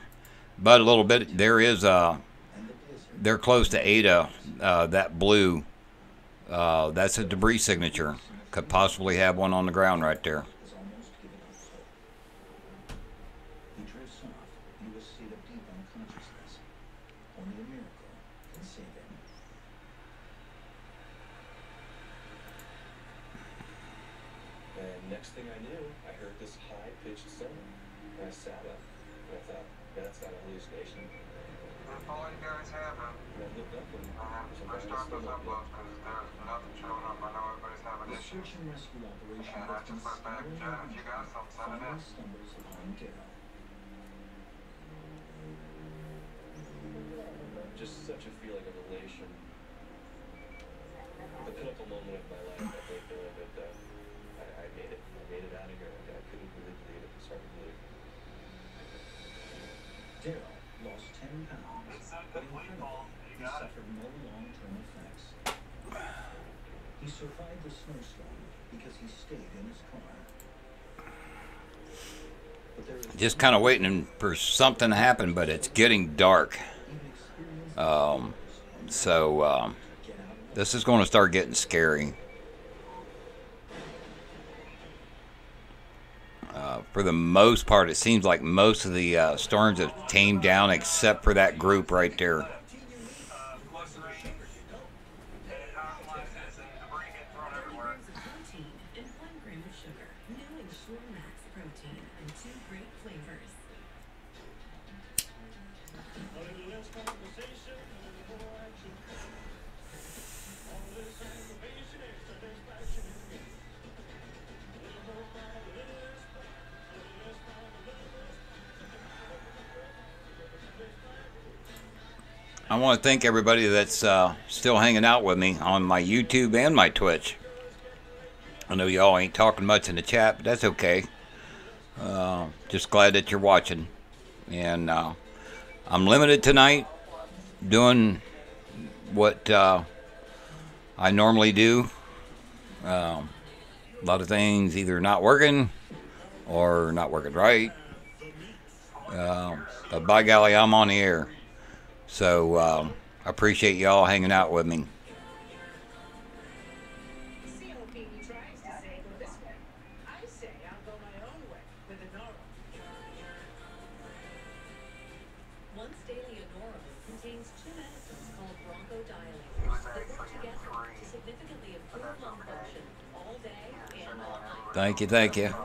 but a little bit. There is they're close to Ada. That blue, that's a debris signature. Could possibly have one on the ground right there. He drifts off into a state of deep unconsciousness. Only a miracle can save him. Next thing I knew, I heard this high-pitched sound. And I sat up, and I thought, that's not a hallucination. If all you guys have them, And I looked up, and let's start those uploads because there's nothing showing up. I know everybody's having The issues. search and rescue operation And I that's been just went back, scouring Jen, the if you got region something, send it finally in. stumbles upon Daryl. Just such a feeling of elation. The pinnacle moment of my life, I think, that I made it. I made it out of here. I couldn't really believe it. It's hard to believe. Daryl lost 10 pounds, but incredibly, he suffered no long-term effects. He survived the snowstorm because he stayed in his car. But there is Just kind of waiting for something to happen, but it's getting dark. So this is going to start getting scary. For the most part, it seems like most of the storms have tamed down except for that group right there. Protein and 1 gram of sugar. New Ensure Max protein and 2 great flavors. I want to thank everybody that's still hanging out with me on my YouTube and my Twitch. I know y'all ain't talking much in the chat, but that's okay. Just glad that you're watching. And I'm limited tonight, doing what I normally do. A lot of things either not working or not working right. But by golly, I'm on the air. So I appreciate y'all hanging out with me. COPE tries to say go this way. I say I'll go my own way with Anoro. Once daily Anoro contains 2 medicines called bronchodilators that work together to significantly improve lung function all day and all night. Thank you, thank you. It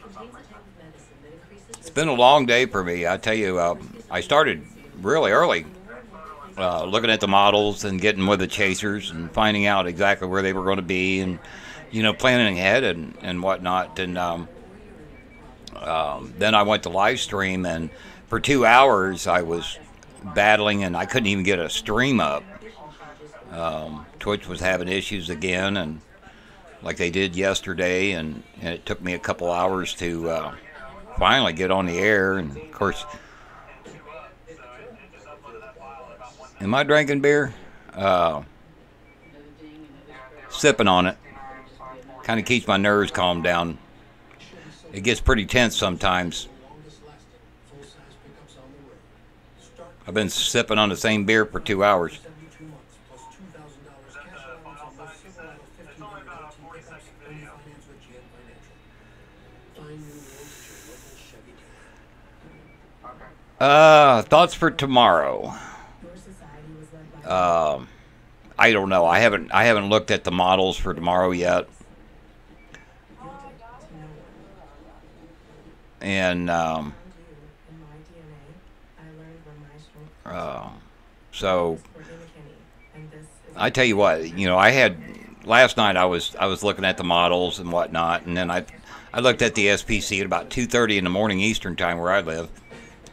contains a type of medicine that increases It's been a long day for me. I tell you, I started really early looking at the models and getting with the chasers and finding out exactly where they were going to be and, planning ahead and whatnot. And then I went to live stream, and for 2 hours I was battling and I couldn't even get a stream up. Twitch was having issues again, and like they did yesterday, and it took me a couple hours to finally get on the air. And of course, am I drinking beer? Sipping on it. Kind of keeps my nerves calmed down. It gets pretty tense sometimes. I've been sipping on the same beer for 2 hours. Thoughts for tomorrow. I don't know. I haven't looked at the models for tomorrow yet. And so I tell you what, I had last night I was looking at the models and whatnot, and then I looked at the SPC at about 2:30 in the morning Eastern time where I live,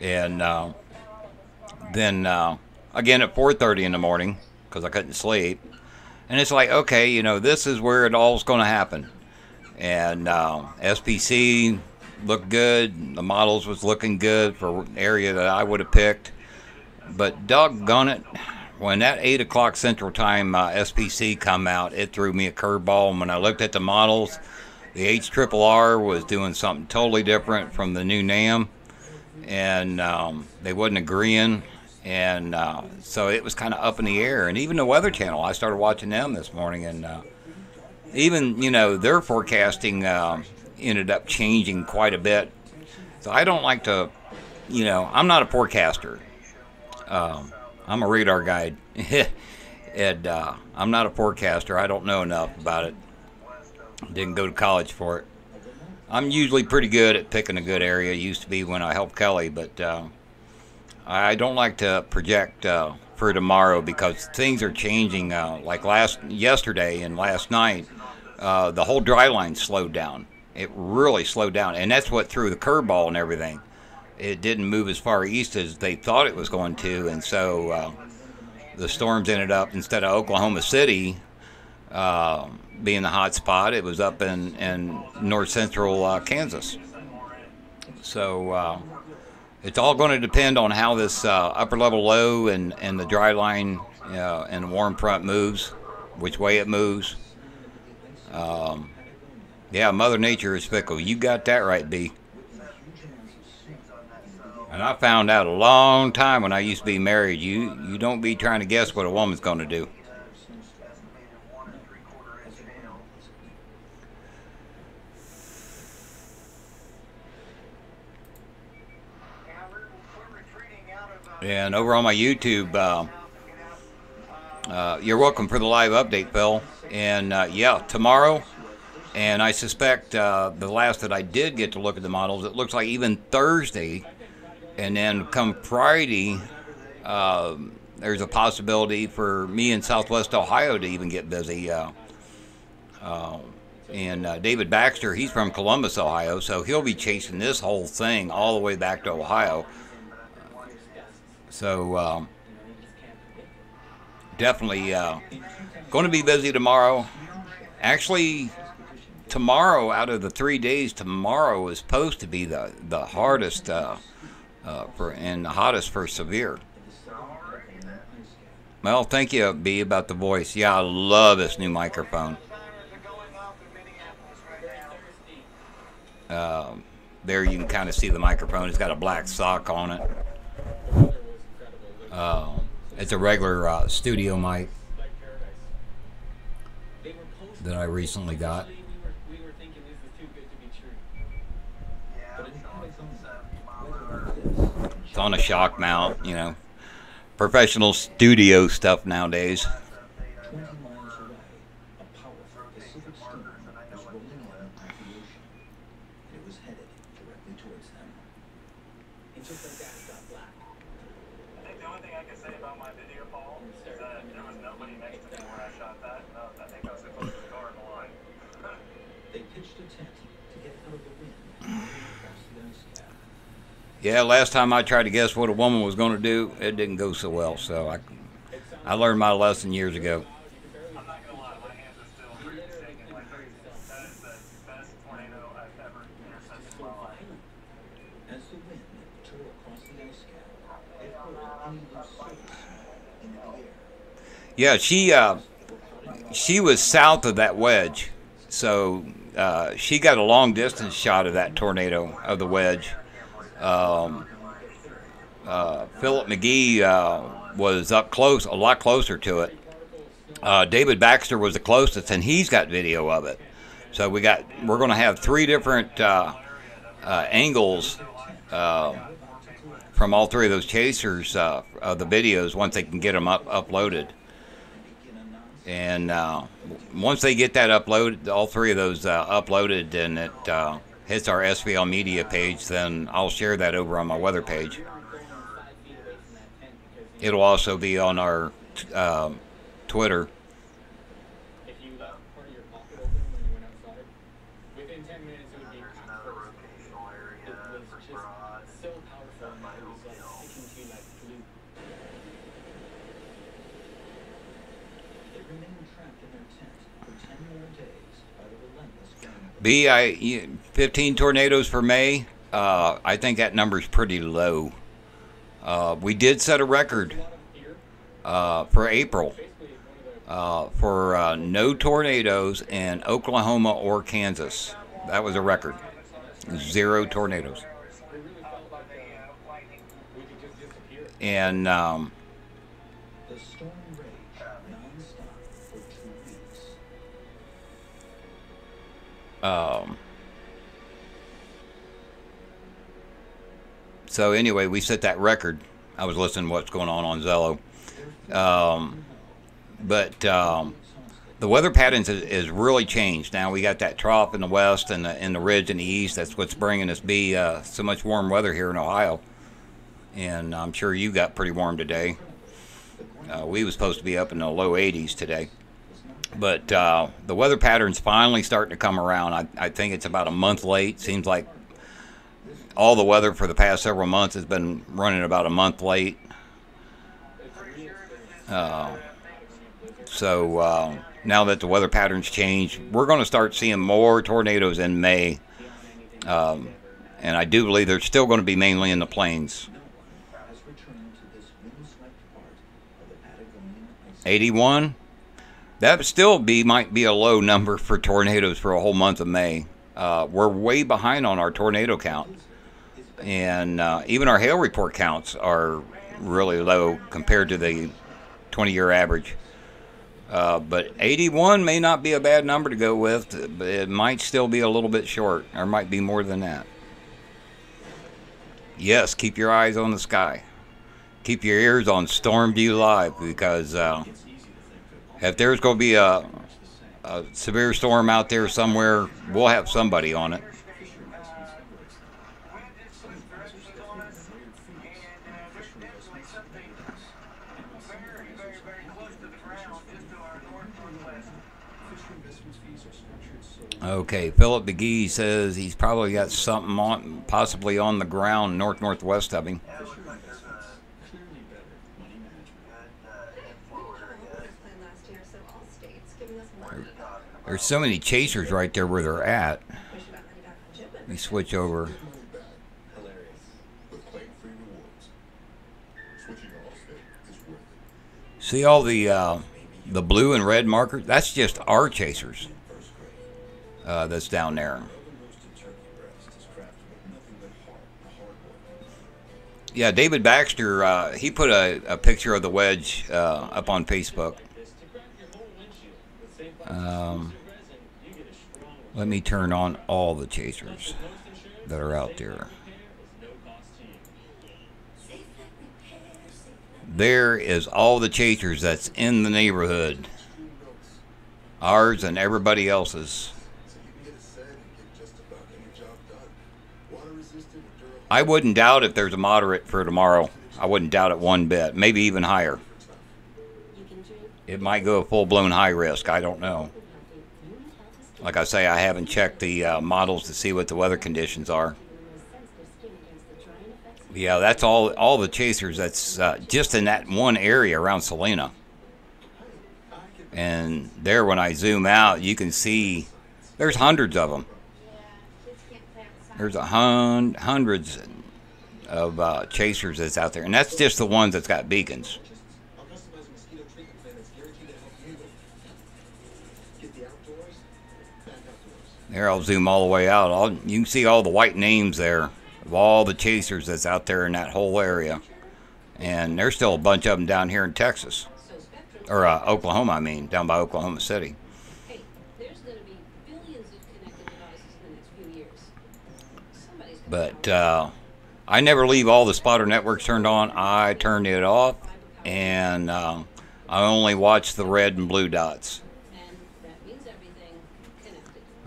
and then again at 4:30 in the morning because I couldn't sleep. And it's like, okay, this is where it all's going to happen. And SPC looked good. The models was looking good for an area that I would have picked. But doggone it, when that 8 o'clock Central Time SPC come out, it threw me a curveball. And when I looked at the models, the HRRR was doing something totally different from the new NAM. And they wasn't agreeing. And so it was kind of up in the air. And even the Weather Channel, I started watching them this morning. And even, their forecasting ended up changing quite a bit. So I don't like to, I'm not a forecaster. I'm a radar guide. And I'm not a forecaster. I don't know enough about it. Didn't go to college for it. I'm usually pretty good at picking a good area. Used to be when I helped Kelly, but I don't like to project for tomorrow because things are changing. Like yesterday and last night, the whole dry line slowed down. It really slowed down, and that's what threw the curveball and everything. It didn't move as far east as they thought it was going to, and so the storms ended up, instead of Oklahoma City being the hot spot, it was up in north central Kansas. So it's all going to depend on how this upper level low and the dry line and the warm front moves, which way it moves. Yeah, Mother Nature is fickle. You got that right, B. And I found out a long time when I used to be married, you don't be trying to guess what a woman's going to do. And over on my YouTube, you're welcome for the live update, Phil. And yeah, tomorrow, and I suspect the last that I did get to look at the models, it looks like even Thursday, and then come Friday, there's a possibility for me in Southwest Ohio to even get busy. And David Baxter, he's from Columbus, Ohio, so he'll be chasing this whole thing all the way back to Ohio. So definitely going to be busy tomorrow. Actually, tomorrow, out of the 3 days, tomorrow is supposed to be the hardest and the hottest for severe. Well, thank you, B, about the voice. Yeah, I love this new microphone. There you can kind of see the microphone. It's got a black sock on it. It's a regular studio mic that I recently got. It's on a shock mount, you know. Professional studio stuff nowadays. 20 miles away, a powerful Pacific steamer was rolling in onto the ocean. It was headed directly towards them. It just like that, it got black. I think the only thing I can say about my video, Paul, is that there was nobody next to me when I shot that. I think I was the closest car in the line. They pitched a tent to get out of the wind across the ice cap. Yeah, last time I tried to guess what a woman was going to do, it didn't go so well. So I learned my lesson years ago. I'm not gonna lie, my hands are still pretty shaking like crazy. That is the best tornado I've ever intercepted in my life. As the wind tore across the ice cap, they hurled any loose surface into the air. Yeah, she was south of that wedge, so she got a long distance shot of that tornado of the wedge. Philip McGee was up close, a lot closer to it. David Baxter was the closest, and he's got video of it. So we're going to have 3 different angles from all 3 of those chasers of the videos once they can get them uploaded. And once they get that uploaded, all 3 of those uploaded, and it hits our SVL media page, then I'll share that over on my weather page. It'll also be on our Twitter. If you left part of your pocket open when you went outside, within 10 minutes it would be packed close. It was just so powerful, and it was like sticking to you like glue. They remained trapped in their tent for 10 more days by the relentless wind. 15 tornadoes for May. I think that number's pretty low. We did set a record for April for no tornadoes in Oklahoma or Kansas. That was a record. 0 tornadoes. And The storm raged non-stop for 2 weeks. So anyway, we set that record. I was listening to what's going on Zello. But the weather patterns is really changed. Now we got that trough in the west and the ridge in the east. That's what's bringing us so much warm weather here in Ohio. And I'm sure you got pretty warm today. We was supposed to be up in the low 80s today. But the weather pattern's finally starting to come around. I think it's about a month late. Seems like all the weather for the past several months has been running about a month late. So now that the weather patterns change, we're going to start seeing more tornadoes in May. And I do believe they're still going to be mainly in the plains. 81? That still might be a low number for tornadoes for a whole month of May. We're way behind on our tornado count. And even our hail report counts are really low compared to the 20-year average. But 81 may not be a bad number to go with, but it might still be a little bit short, or might be more than that. Yes, keep your eyes on the sky. Keep your ears on Stormview Live, because if there's going to be a severe storm out there somewhere, we'll have somebody on it. Okay, Philip McGee says he's probably got something possibly on the ground northwest of him. There's so many chasers right there where they're at. Let me switch over. See all the blue and red markers? That's just our chasers. That's down there. Yeah, David Baxter, he put a picture of the wedge up on Facebook. Let me turn on all the chasers that are out there. There is all the chasers that's in the neighborhood. Ours and everybody else's. I wouldn't doubt if there's a moderate for tomorrow. I wouldn't doubt it one bit. Maybe even higher. It might go a full-blown high risk. I don't know. Like I say, I haven't checked the models to see what the weather conditions are. Yeah, that's all the chasers. That's just in that one area around Salina. And there, when I zoom out, you can see there's hundreds of them. There's hundreds of chasers that's out there. And that's just the ones that's got beacons. There, I'll zoom all the way out. You can see all the white names there of all the chasers that's out there in that whole area. And there's still a bunch of them down here in Texas. Or Oklahoma, I mean, down by Oklahoma City. Hey, there's going to be billions of connected devices in the next few years. But I never leave all the spotter networks turned on. I turn it off, and I only watch the red and blue dots.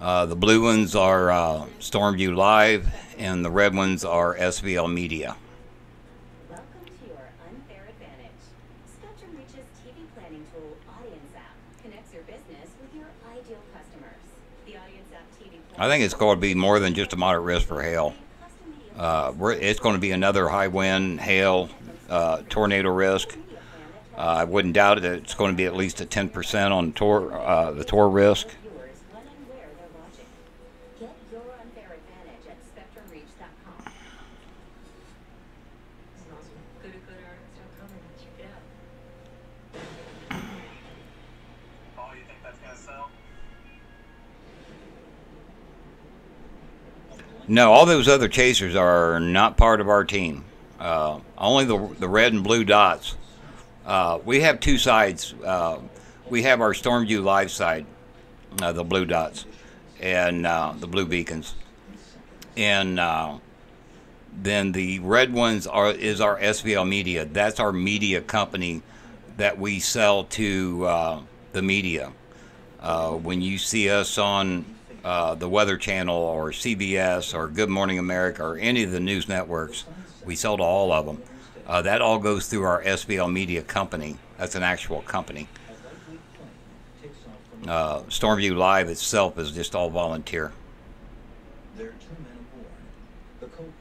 The blue ones are Stormview Live, and the red ones are SVL Media. Welcome to your unfair advantage. Spectrum Reach's TV planning tool, Audience App, connects your business with your ideal customers. The Audience App TV I think it's going to be more than just a moderate risk for hail. It's going to be another high wind, hail, tornado risk. I wouldn't doubt it. It's going to be at least a 10% on the Tor risk. No, all those other chasers are not part of our team. Only the red and blue dots. We have two sides. We have our Stormview Live side, the blue dots, and the blue beacons. And then the red ones is our SVL Media. That's our media company that we sell to the media. When you see us on the Weather Channel or CBS or Good Morning America or any of the news networks, we sell to all of them. That all goes through our SVL Media company. That's an actual company. Stormview Live itself is just all volunteer. There are 2 men aboard. The co-pilot,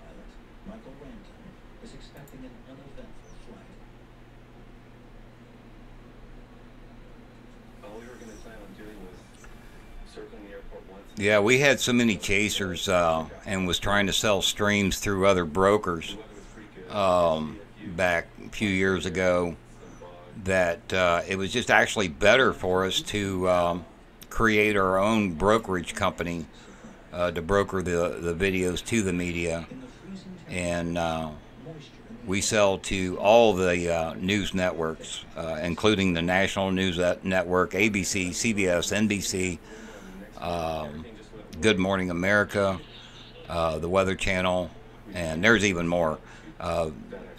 Michael Rampton, is expecting an uneventful flight. All we were going to plan on doing was circling the airport once. Yeah, we had so many chasers and was trying to sell streams through other brokers back a few years ago that it was just actually better for us to create our own brokerage company to broker the videos to the media. And we sell to all the news networks, including the National News Network, ABC, CBS, NBC, Good Morning America, the Weather Channel, and there's even more.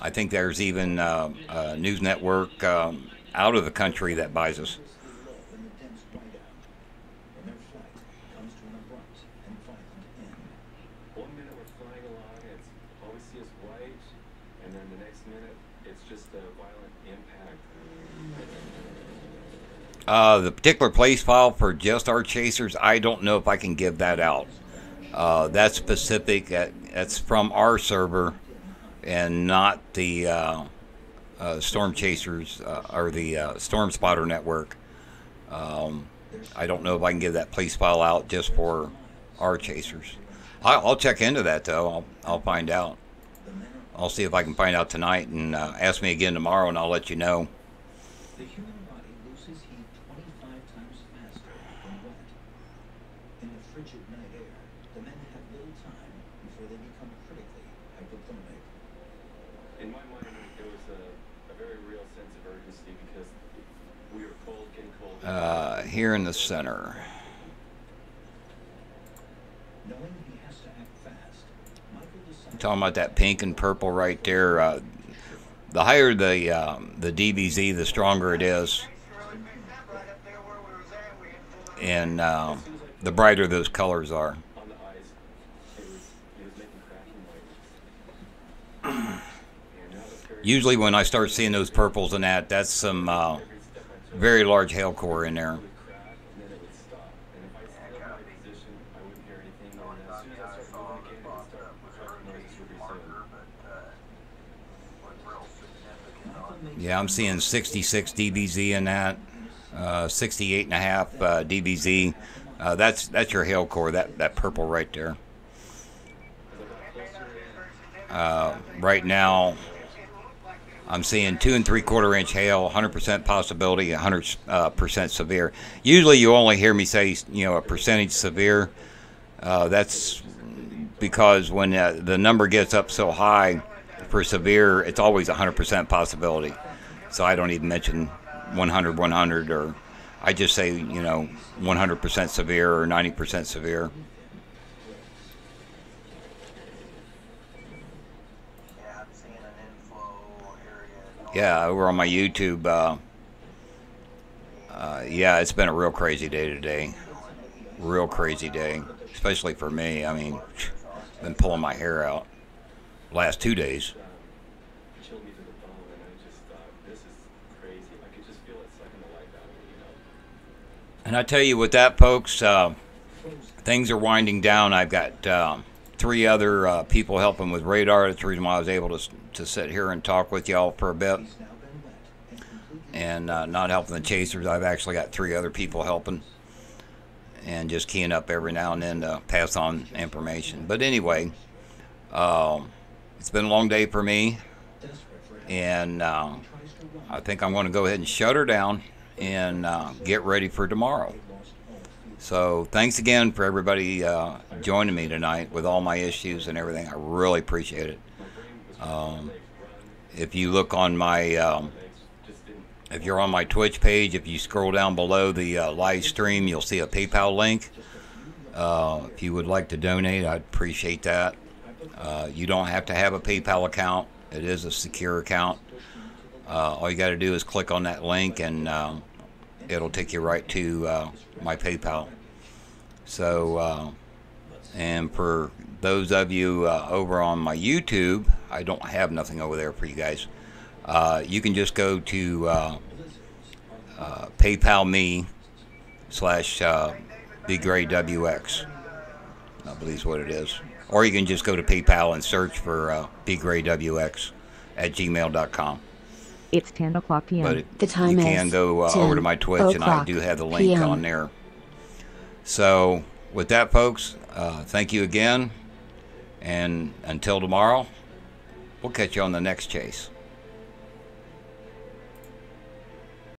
I think there's even a news network out of the country that buys us. One minute we're flying along, it's all we see is white, and then the next minute it's just a violent impact. The particular place file for just our chasers, I don't know if I can give that out. That's specific. That's from our server and not the Storm Chasers or the Storm Spotter network. I don't know if I can give that place file out just for our chasers. I'll check into that though. I'll find out. I'll see if I can find out tonight, and ask me again tomorrow, and I'll let you know. The human body loses heat 25 times faster when wet. In the frigid night air, the men have little time before they become critically hypothermic. In my mind, it was a very real sense of urgency because we were cold, getting cold. Here in the center. Knowing he has to act fast, Michael decided... Talking about that pink and purple right there. The higher the DBZ, the stronger it is, and the brighter those colors are. On the ice, it was making cracking noises. Usually when I start seeing those purples and that's some very large hail core in there. Yeah, I'm seeing 66 DBZ in that, 68.5 DBZ. That's your hail core, that purple right there. Right now, I'm seeing 2 3/4 inch hail, 100% possibility, 100% severe. Usually, you only hear me say, a percentage severe. That's because when the number gets up so high for severe, it's always 100% possibility. So I don't even mention 100, or I just say, 100% severe or 90% severe. Yeah, over on my YouTube, yeah, it's been a real crazy day today. Real crazy day, especially for me. I mean, I've been pulling my hair out last 2 days. Chilled me to the bone, and I just thought, this is crazy. I could just feel it sucking the life out of me, And I tell you, with that, folks, things are winding down. I've got 3 other people helping with radar. That's the reason why I was able to sit here and talk with y'all for a bit. And not helping the chasers. I've actually got 3 other people helping. And just keying up every now and then to pass on information. But anyway, it's been a long day for me. And I think I'm going to go ahead and shut her down and get ready for tomorrow. So thanks again for everybody joining me tonight with all my issues and everything. I really appreciate it. If you look on my, if you're on my Twitch page, if you scroll down below the live stream, you'll see a PayPal link. If you would like to donate, I'd appreciate that. You don't have to have a PayPal account. It is a secure account. All you got to do is click on that link, and it'll take you right to my PayPal. So, and for those of you over on my YouTube, I don't have nothing over there for you guys. You can just go to PayPal me / BGrayWX. I believe is what it is. Or you can just go to PayPal and search for BGrayWX at gmail.com. It's 10 o'clock p.m. But you can go over to my Twitch, and I do have the link on there. So, with that, folks, thank you again. And until tomorrow, we'll catch you on the next chase.